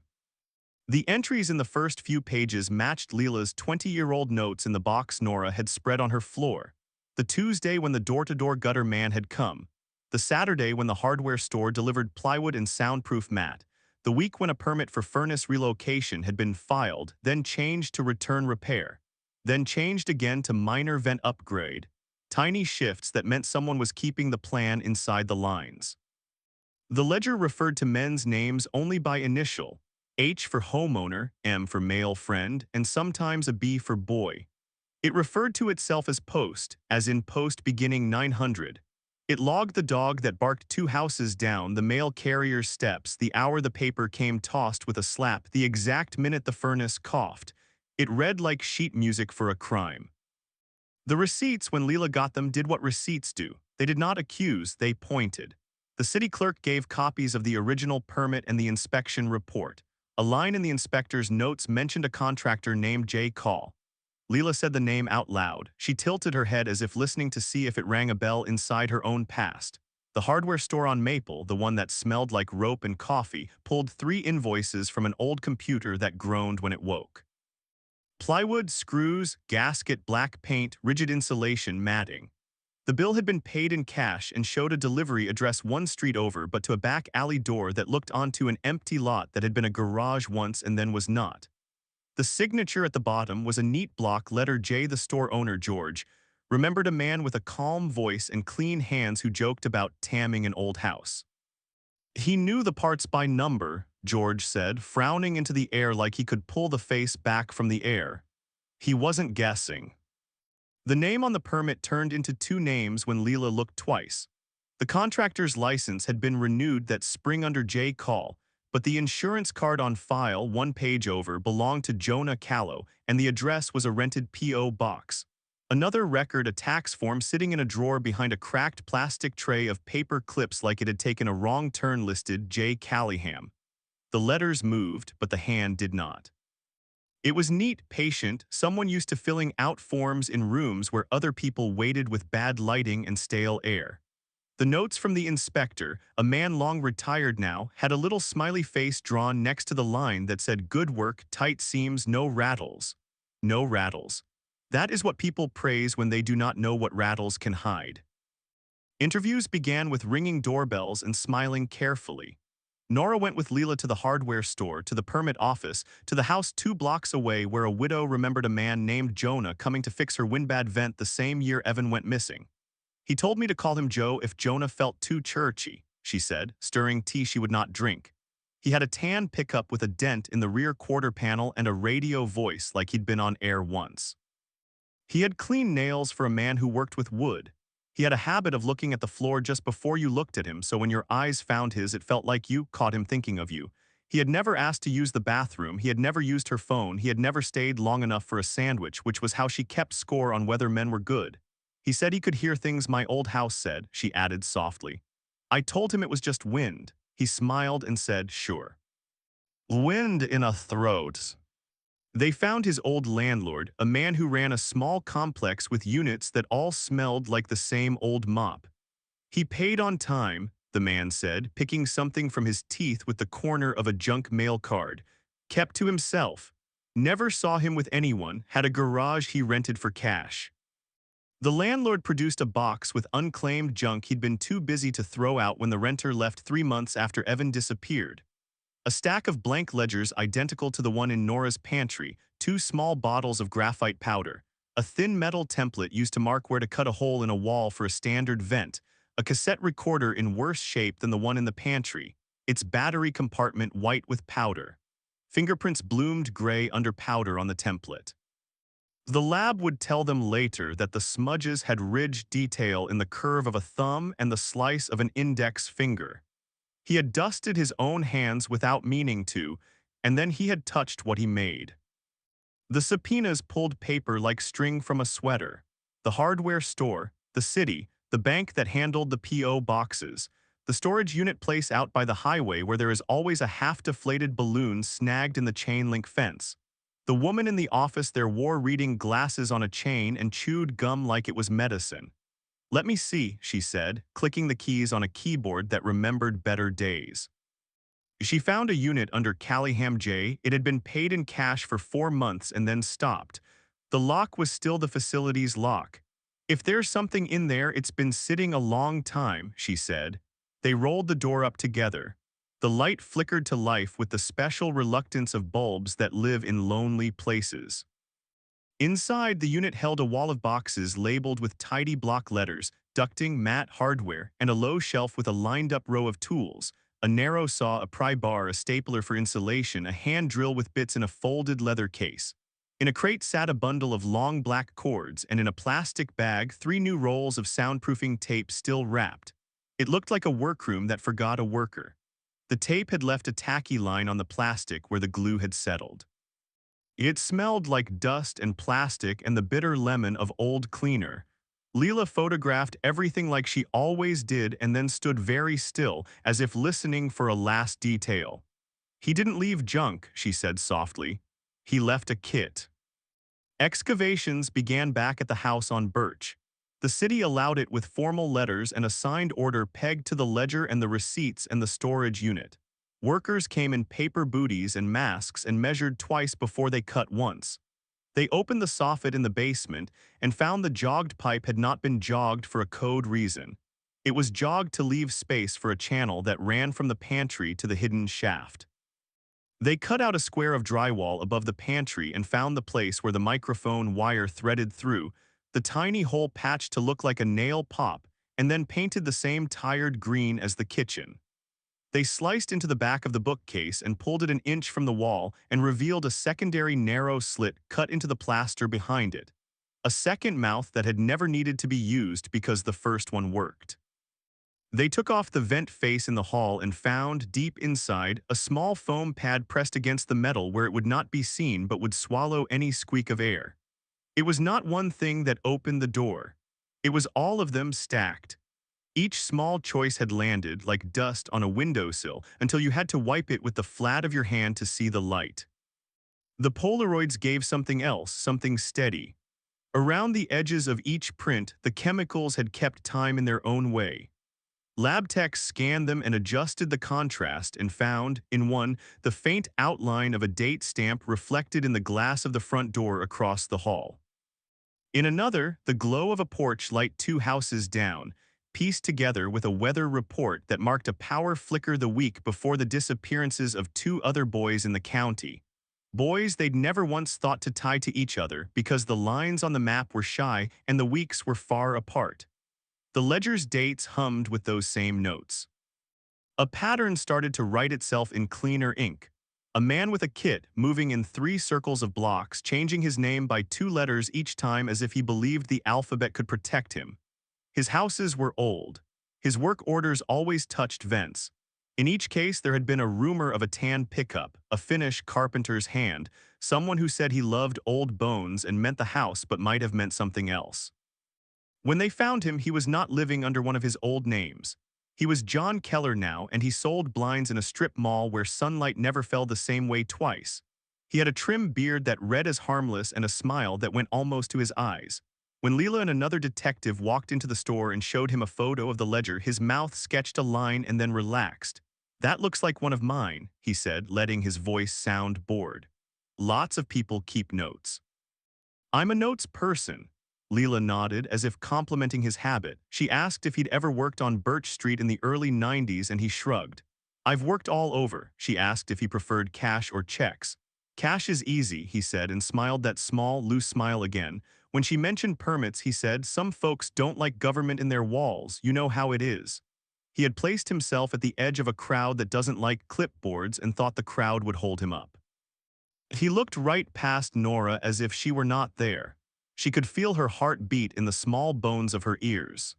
The entries in the first few pages matched Leela's 20-year-old notes in the box Nora had spread on her floor. The Tuesday when the door-to-door gutter man had come. The Saturday when the hardware store delivered plywood and soundproof mat. The week when a permit for furnace relocation had been filed, then changed to return repair. Then changed again to minor vent upgrade. Tiny shifts that meant someone was keeping the plan inside the lines. The ledger referred to men's names only by initial. H for homeowner, M for male friend, and sometimes a B for boy. It referred to itself as post, as in post beginning 900. It logged the dog that barked 2 houses down the mail carrier's steps the hour the paper came tossed with a slap the exact minute the furnace coughed. It read like sheet music for a crime. The receipts, when Leela got them, did what receipts do. They did not accuse, they pointed. The city clerk gave copies of the original permit and the inspection report. A line in the inspector's notes mentioned a contractor named J. Call. Leela said the name out loud. She tilted her head as if listening to see if it rang a bell inside her own past. The hardware store on Maple, the one that smelled like rope and coffee, pulled 3 invoices from an old computer that groaned when it woke. Plywood, screws, gasket, black paint, rigid insulation, matting. The bill had been paid in cash and showed a delivery address 1 street over, but to a back alley door that looked onto an empty lot that had been a garage once and then was not. The signature at the bottom was a neat block letter J. The store owner, George, remembered a man with a calm voice and clean hands who joked about tamming an old house. He knew the parts by number, George said, frowning into the air like he could pull the face back from the air. He wasn't guessing. The name on the permit turned into 2 names when Leela looked twice. The contractor's license had been renewed that spring under J. Call, but the insurance card on file 1 page over belonged to Jonah Callow, and the address was a rented P.O. box. Another record, a tax form sitting in a drawer behind a cracked plastic tray of paper clips like it had taken a wrong turn, listed J. Callingham. The letters moved, but the hand did not. It was neat, patient, someone used to filling out forms in rooms where other people waited with bad lighting and stale air. The notes from the inspector, a man long retired now, had a little smiley face drawn next to the line that said, "Good work, tight seams, no rattles." No rattles. That is what people praise when they do not know what rattles can hide. Interviews began with ringing doorbells and smiling carefully. Nora went with Leela to the hardware store, to the permit office, to the house 2 blocks away where a widow remembered a man named Jonah coming to fix her windbad vent the same year Evan went missing. "He told me to call him Joe if Jonah felt too churchy," she said, stirring tea she would not drink. He had a tan pickup with a dent in the rear quarter panel and a radio voice like he'd been on air once. He had clean nails for a man who worked with wood. He had a habit of looking at the floor just before you looked at him, so when your eyes found his, it felt like you caught him thinking of you. He had never asked to use the bathroom, he had never used her phone, he had never stayed long enough for a sandwich, which was how she kept score on whether men were good. He said he could hear things my old house said, she added softly. I told him it was just wind. He smiled and said, sure. Wind in a throat. They found his old landlord, a man who ran a small complex with units that all smelled like the same old mop. He paid on time, the man said, picking something from his teeth with the corner of a junk mail card. Kept to himself. Never saw him with anyone, had a garage he rented for cash. The landlord produced a box with unclaimed junk he'd been too busy to throw out when the renter left 3 months after Evan disappeared. A stack of blank ledgers identical to the one in Nora's pantry, 2 small bottles of graphite powder, a thin metal template used to mark where to cut a hole in a wall for a standard vent, a cassette recorder in worse shape than the one in the pantry, its battery compartment white with powder. Fingerprints bloomed gray under powder on the template. The lab would tell them later that the smudges had ridged detail in the curve of a thumb and the slice of an index finger. He had dusted his own hands without meaning to, and then he had touched what he made. The subpoenas pulled paper like string from a sweater. The hardware store, the city, the bank that handled the P.O. boxes, the storage unit place out by the highway where there is always a half-deflated balloon snagged in the chain-link fence. The woman in the office there wore reading glasses on a chain and chewed gum like it was medicine. "Let me see," she said, clicking the keys on a keyboard that remembered better days. She found a unit under Callingham J. It had been paid in cash for 4 months and then stopped. The lock was still the facility's lock. "If there's something in there, it's been sitting a long time," she said. They rolled the door up together. The light flickered to life with the special reluctance of bulbs that live in lonely places. Inside, the unit held a wall of boxes labeled with tidy block letters, ducting, mat, hardware, and a low shelf with a lined-up row of tools: a narrow saw, a pry bar, a stapler for insulation, a hand drill with bits in a folded leather case. In a crate sat a bundle of long black cords, and in a plastic bag 3 new rolls of soundproofing tape still wrapped. It looked like a workroom that forgot a worker. The tape had left a tacky line on the plastic where the glue had settled. It smelled like dust and plastic and the bitter lemon of old cleaner. Leela photographed everything like she always did and then stood very still, as if listening for a last detail. "He didn't leave junk," she said softly. "He left a kit." Excavations began back at the house on Birch. The city allowed it with formal letters and a signed order pegged to the ledger and the receipts and the storage unit. Workers came in paper booties and masks and measured twice before they cut once. They opened the soffit in the basement and found the jogged pipe had not been jogged for a code reason. It was jogged to leave space for a channel that ran from the pantry to the hidden shaft. They cut out a square of drywall above the pantry and found the place where the microphone wire threaded through, the tiny hole patched to look like a nail pop, and then painted the same tired green as the kitchen. They sliced into the back of the bookcase and pulled it an inch from the wall and revealed a secondary narrow slit cut into the plaster behind it. A second mouth that had never needed to be used because the first one worked. They took off the vent face in the hall and found, deep inside, a small foam pad pressed against the metal where it would not be seen but would swallow any squeak of air. It was not one thing that opened the door. It was all of them stacked. Each small choice had landed, like dust on a windowsill, until you had to wipe it with the flat of your hand to see the light. The Polaroids gave something else, something steady. Around the edges of each print, the chemicals had kept time in their own way. Lab techs scanned them and adjusted the contrast and found, in one, the faint outline of a date stamp reflected in the glass of the front door across the hall. In another, the glow of a porch light 2 houses down, pieced together with a weather report that marked a power flicker the week before the disappearances of 2 other boys in the county. Boys they'd never once thought to tie to each other because the lines on the map were shy and the weeks were far apart. The ledger's dates hummed with those same notes. A pattern started to write itself in cleaner ink. A man with a kit, moving in 3 circles of blocks, changing his name by 2 letters each time as if he believed the alphabet could protect him. His houses were old. His work orders always touched vents. In each case, there had been a rumor of a tan pickup, a Finnish carpenter's hand, someone who said he loved old bones and meant the house but might have meant something else. When they found him, he was not living under one of his old names. He was John Keller now, and he sold blinds in a strip mall where sunlight never fell the same way twice. He had a trim beard that read as harmless and a smile that went almost to his eyes. When Leela and another detective walked into the store and showed him a photo of the ledger, his mouth sketched a line and then relaxed. "That looks like one of mine," he said, letting his voice sound bored. "Lots of people keep notes." "I'm a notes person." Leela nodded, as if complimenting his habit. She asked if he'd ever worked on Birch Street in the early 90s, and he shrugged. "I've worked all over." She asked if he preferred cash or checks. "Cash is easy," he said, and smiled that small, loose smile again. When she mentioned permits, he said, "Some folks don't like government in their walls, you know how it is." He had placed himself at the edge of a crowd that doesn't like clipboards and thought the crowd would hold him up. He looked right past Nora as if she were not there. She could feel her heart beat in the small bones of her ears.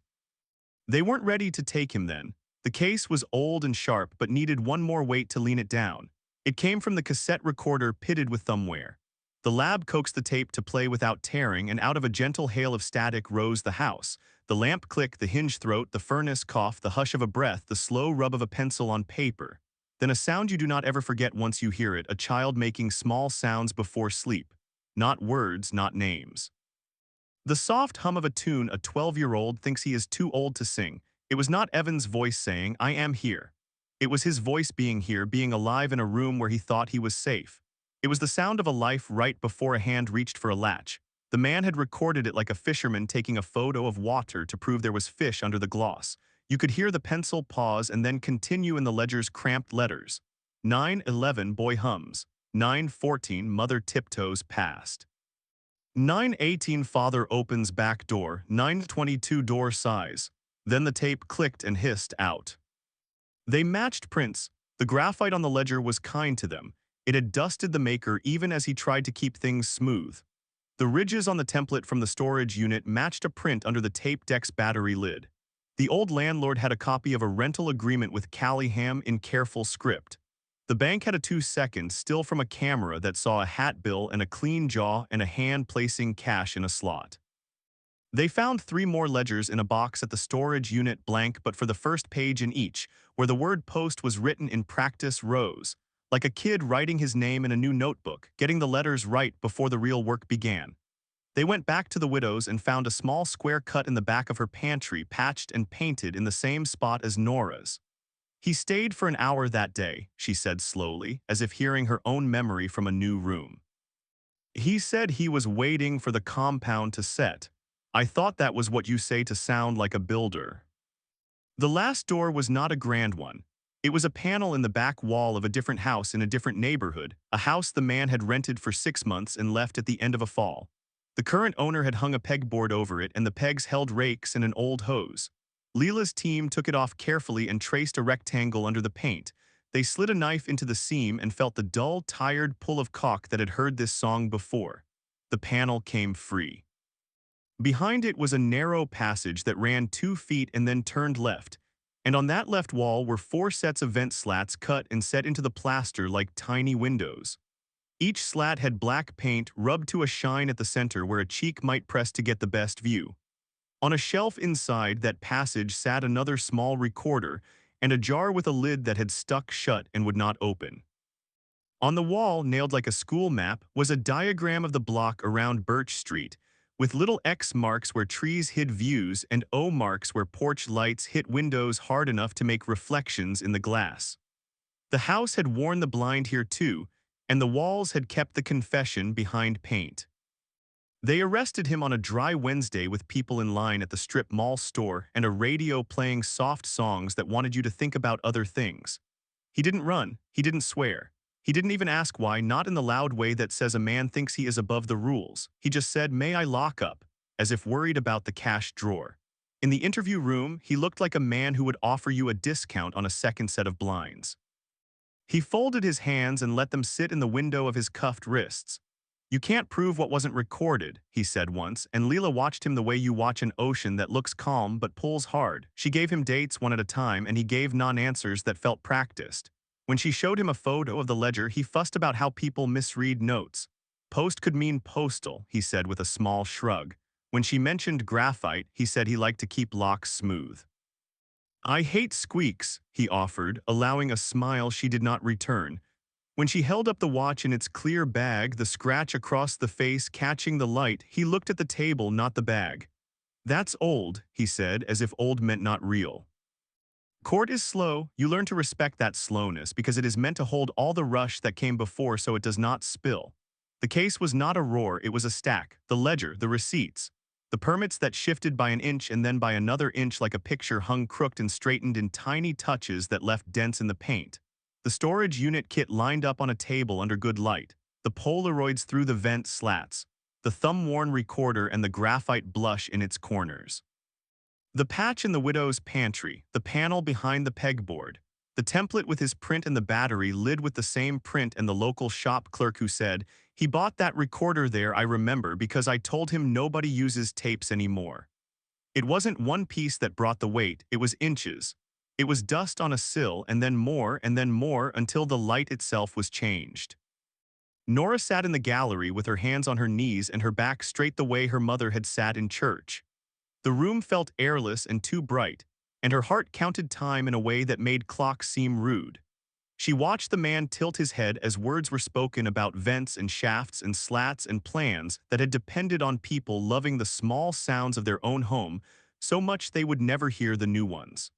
They weren't ready to take him then. The case was old and sharp but needed one more weight to lean it down. It came from the cassette recorder pitted with thumbware. The lab coaxed the tape to play without tearing, and out of a gentle hail of static rose the house. The lamp click, the hinge throat, the furnace cough, the hush of a breath, the slow rub of a pencil on paper. Then a sound you do not ever forget once you hear it, a child making small sounds before sleep. Not words, not names. The soft hum of a tune a 12-year-old thinks he is too old to sing. It was not Evan's voice saying, "I am here." It was his voice being here, being alive in a room where he thought he was safe. It was the sound of a life right before a hand reached for a latch. The man had recorded it like a fisherman taking a photo of water to prove there was fish under the gloss. You could hear the pencil pause and then continue in the ledger's cramped letters. 9:11 boy hums. 9:14 mother tiptoes past. 9:18 father opens back door. 9:22 door sighs. Then the tape clicked and hissed out. They matched prints. The graphite on the ledger was kind to them. It had dusted the maker even as he tried to keep things smooth. The ridges on the template from the storage unit matched a print under the tape deck's battery lid. The old landlord had a copy of a rental agreement with Callingham in careful script. The bank had a 2-second still from a camera that saw a hat bill and a clean jaw and a hand placing cash in a slot. They found 3 more ledgers in a box at the storage unit, blank but for the first page in each, where the word post was written in practice rows, like a kid writing his name in a new notebook, getting the letters right before the real work began. They went back to the widow's and found a small square cut in the back of her pantry, patched and painted in the same spot as Nora's. "He stayed for an hour that day," she said slowly, as if hearing her own memory from a new room. "He said he was waiting for the compound to set. I thought that was what you say to sound like a builder." The last door was not a grand one. It was a panel in the back wall of a different house in a different neighborhood, a house the man had rented for 6 months and left at the end of a fall. The current owner had hung a pegboard over it, and the pegs held rakes and an old hose. Leela's team took it off carefully and traced a rectangle under the paint. They slid a knife into the seam and felt the dull, tired pull of caulk that had heard this song before. The panel came free. Behind it was a narrow passage that ran 2 feet and then turned left, and on that left wall were 4 sets of vent slats cut and set into the plaster like tiny windows. Each slat had black paint rubbed to a shine at the center where a cheek might press to get the best view. On a shelf inside that passage sat another small recorder and a jar with a lid that had stuck shut and would not open. On the wall, nailed like a school map, was a diagram of the block around Birch Street, with little X marks where trees hid views and O marks where porch lights hit windows hard enough to make reflections in the glass. The house had worn the blind here too, and the walls had kept the confession behind paint. They arrested him on a dry Wednesday with people in line at the strip mall store and a radio playing soft songs that wanted you to think about other things. He didn't run, he didn't swear. He didn't even ask why, not in the loud way that says a man thinks he is above the rules. He just said, "May I lock up?" as if worried about the cash drawer. In the interview room, he looked like a man who would offer you a discount on a second set of blinds. He folded his hands and let them sit in the window of his cuffed wrists. "You can't prove what wasn't recorded," he said once, and Leela watched him the way you watch an ocean that looks calm but pulls hard. She gave him dates one at a time, and he gave non-answers that felt practiced. When she showed him a photo of the ledger, he fussed about how people misread notes. "Post could mean postal," he said with a small shrug. When she mentioned graphite, he said he liked to keep locks smooth. "I hate squeaks," he offered, allowing a smile she did not return. When she held up the watch in its clear bag, the scratch across the face catching the light, he looked at the table, not the bag. "That's old," he said, as if old meant not real. "Court is slow. You learn to respect that slowness because it is meant to hold all the rush that came before so it does not spill." The case was not a roar, it was a stack. The ledger, the receipts. The permits that shifted by an inch and then by another inch like a picture hung crooked and straightened in tiny touches that left dents in the paint. The storage unit kit lined up on a table under good light. The Polaroids through the vent slats. the thumb-worn recorder and the graphite blush in its corners. The patch in the widow's pantry, the panel behind the pegboard, the template with his print and the battery lid with the same print and the local shop clerk who said, "He bought that recorder there, I remember, because I told him nobody uses tapes anymore." It wasn't one piece that brought the weight, it was inches. It was dust on a sill and then more until the light itself was changed. Nora sat in the gallery with her hands on her knees and her back straight the way her mother had sat in church. The room felt airless and too bright, and her heart counted time in a way that made clocks seem rude. She watched the man tilt his head as words were spoken about vents and shafts and slats and plans that had depended on people loving the small sounds of their own home so much they would never hear the new ones.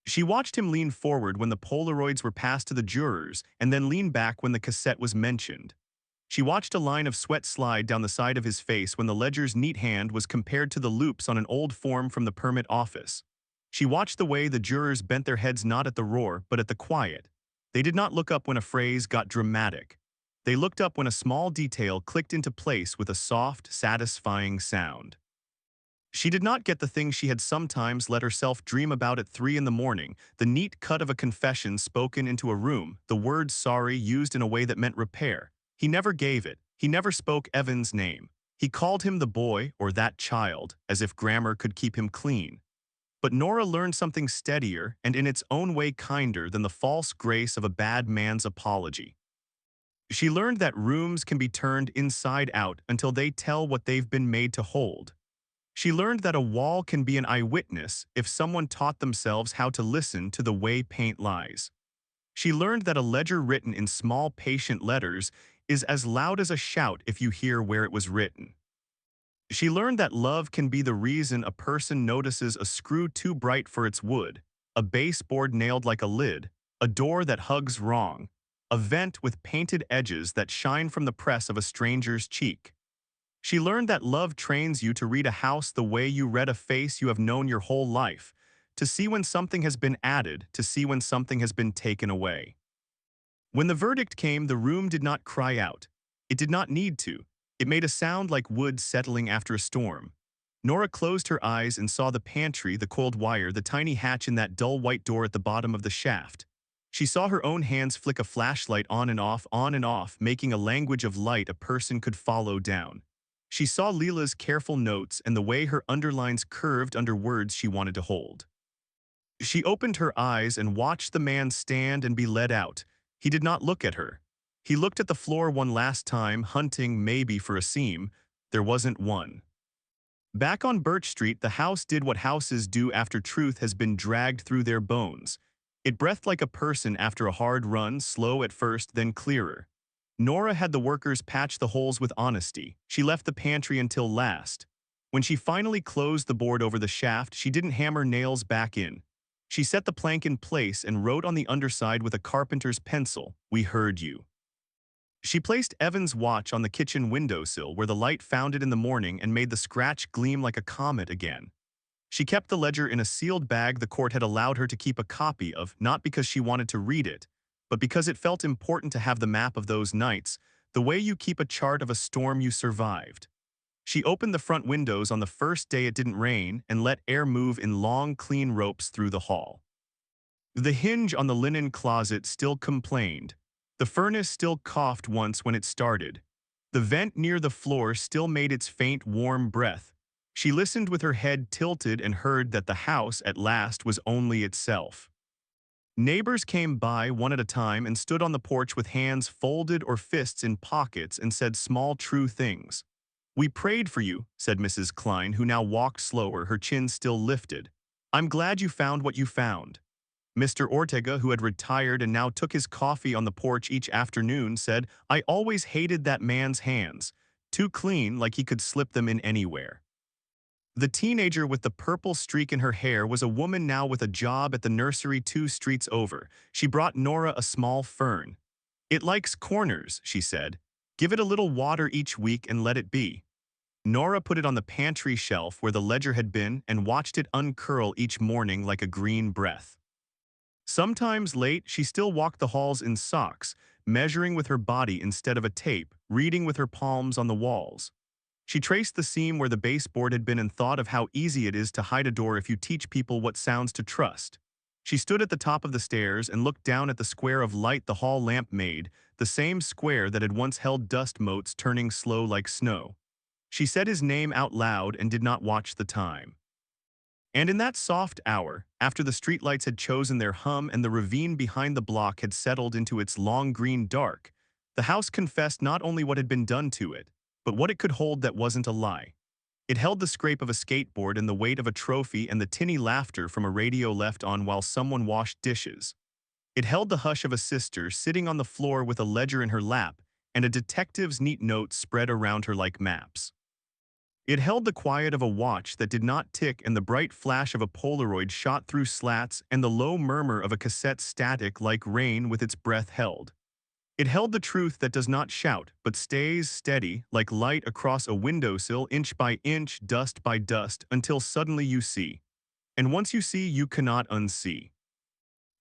She watched him lean forward when the Polaroids were passed to the jurors and then lean back when the cassette was mentioned. She watched a line of sweat slide down the side of his face when the ledger's neat hand was compared to the loops on an old form from the permit office. She watched the way the jurors bent their heads not at the roar but at the quiet. They did not look up when a phrase got dramatic. They looked up when a small detail clicked into place with a soft, satisfying sound. She did not get the things she had sometimes let herself dream about at 3 in the morning, the neat cut of a confession spoken into a room, the word sorry used in a way that meant repair. He never gave it. He never spoke Evan's name. He called him the boy or that child, as if grammar could keep him clean. But Nora learned something steadier and in its own way kinder than the false grace of a bad man's apology. She learned that rooms can be turned inside out until they tell what they've been made to hold. She learned that a wall can be an eyewitness if someone taught themselves how to listen to the way paint lies. She learned that a ledger written in small, patient letters is as loud as a shout if you hear where it was written. She learned that love can be the reason a person notices a screw too bright for its wood, a baseboard nailed like a lid, a door that hugs wrong, a vent with painted edges that shine from the press of a stranger's cheek. She learned that love trains you to read a house the way you read a face you have known your whole life, to see when something has been added, to see when something has been taken away. When the verdict came, the room did not cry out. It did not need to. It made a sound like wood settling after a storm. Nora closed her eyes and saw the pantry, the coiled wire, the tiny hatch in that dull white door at the bottom of the shaft. She saw her own hands flick a flashlight on and off, making a language of light a person could follow down. She saw Leela's careful notes and the way her underlines curved under words she wanted to hold. She opened her eyes and watched the man stand and be led out. He did not look at her. He looked at the floor one last time, hunting maybe for a seam. There wasn't one. Back on Birch Street, the house did what houses do after truth has been dragged through their bones. It breathed like a person after a hard run, slow at first, then clearer. Nora had the workers patch the holes with honesty. She left the pantry until last. When she finally closed the board over the shaft, she didn't hammer nails back in. She set the plank in place and wrote on the underside with a carpenter's pencil, "We heard you." She placed Evan's watch on the kitchen windowsill where the light found it in the morning and made the scratch gleam like a comet again. She kept the ledger in a sealed bag the court had allowed her to keep a copy of, not because she wanted to read it, but because it felt important to have the map of those nights, the way you keep a chart of a storm you survived. She opened the front windows on the first day it didn't rain and let air move in long, clean ropes through the hall. The hinge on the linen closet still complained. The furnace still coughed once when it started. The vent near the floor still made its faint, warm breath. She listened with her head tilted and heard that the house, at last, was only itself. Neighbors came by one at a time and stood on the porch with hands folded or fists in pockets and said small, true things. "We prayed for you," said Mrs. Klein, who now walked slower, her chin still lifted. "I'm glad you found what you found." Mr. Ortega, who had retired and now took his coffee on the porch each afternoon, said, "I always hated that man's hands. Too clean, like he could slip them in anywhere." The teenager with the purple streak in her hair was a woman now with a job at the nursery 2 streets over. She brought Nora a small fern. "It likes corners," she said. "Give it a little water each week and let it be." Nora put it on the pantry shelf where the ledger had been and watched it uncurl each morning like a green breath. Sometimes late, she still walked the halls in socks, measuring with her body instead of a tape, reading with her palms on the walls. She traced the seam where the baseboard had been and thought of how easy it is to hide a door if you teach people what sounds to trust. She stood at the top of the stairs and looked down at the square of light the hall lamp made, the same square that had once held dust motes turning slow like snow. She said his name out loud and did not watch the time. And in that soft hour, after the streetlights had chosen their hum and the ravine behind the block had settled into its long green dark, the house confessed not only what had been done to it, but what it could hold that wasn't a lie. It held the scrape of a skateboard and the weight of a trophy and the tinny laughter from a radio left on while someone washed dishes. It held the hush of a sister sitting on the floor with a ledger in her lap and a detective's neat notes spread around her like maps. It held the quiet of a watch that did not tick and the bright flash of a Polaroid shot through slats and the low murmur of a cassette static like rain with its breath held. It held the truth that does not shout, but stays steady, like light across a windowsill, inch by inch, dust by dust, until suddenly you see. And once you see, you cannot unsee.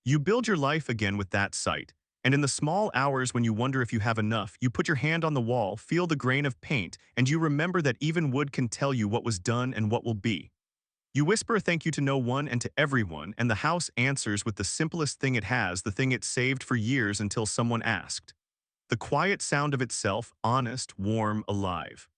You build your life again with that sight, and in the small hours when you wonder if you have enough, you put your hand on the wall, feel the grain of paint, and you remember that even wood can tell you what was done and what will be. You whisper a thank you to no one and to everyone, and the house answers with the simplest thing it has, the thing it saved for years until someone asked. The quiet sound of itself, honest, warm, alive.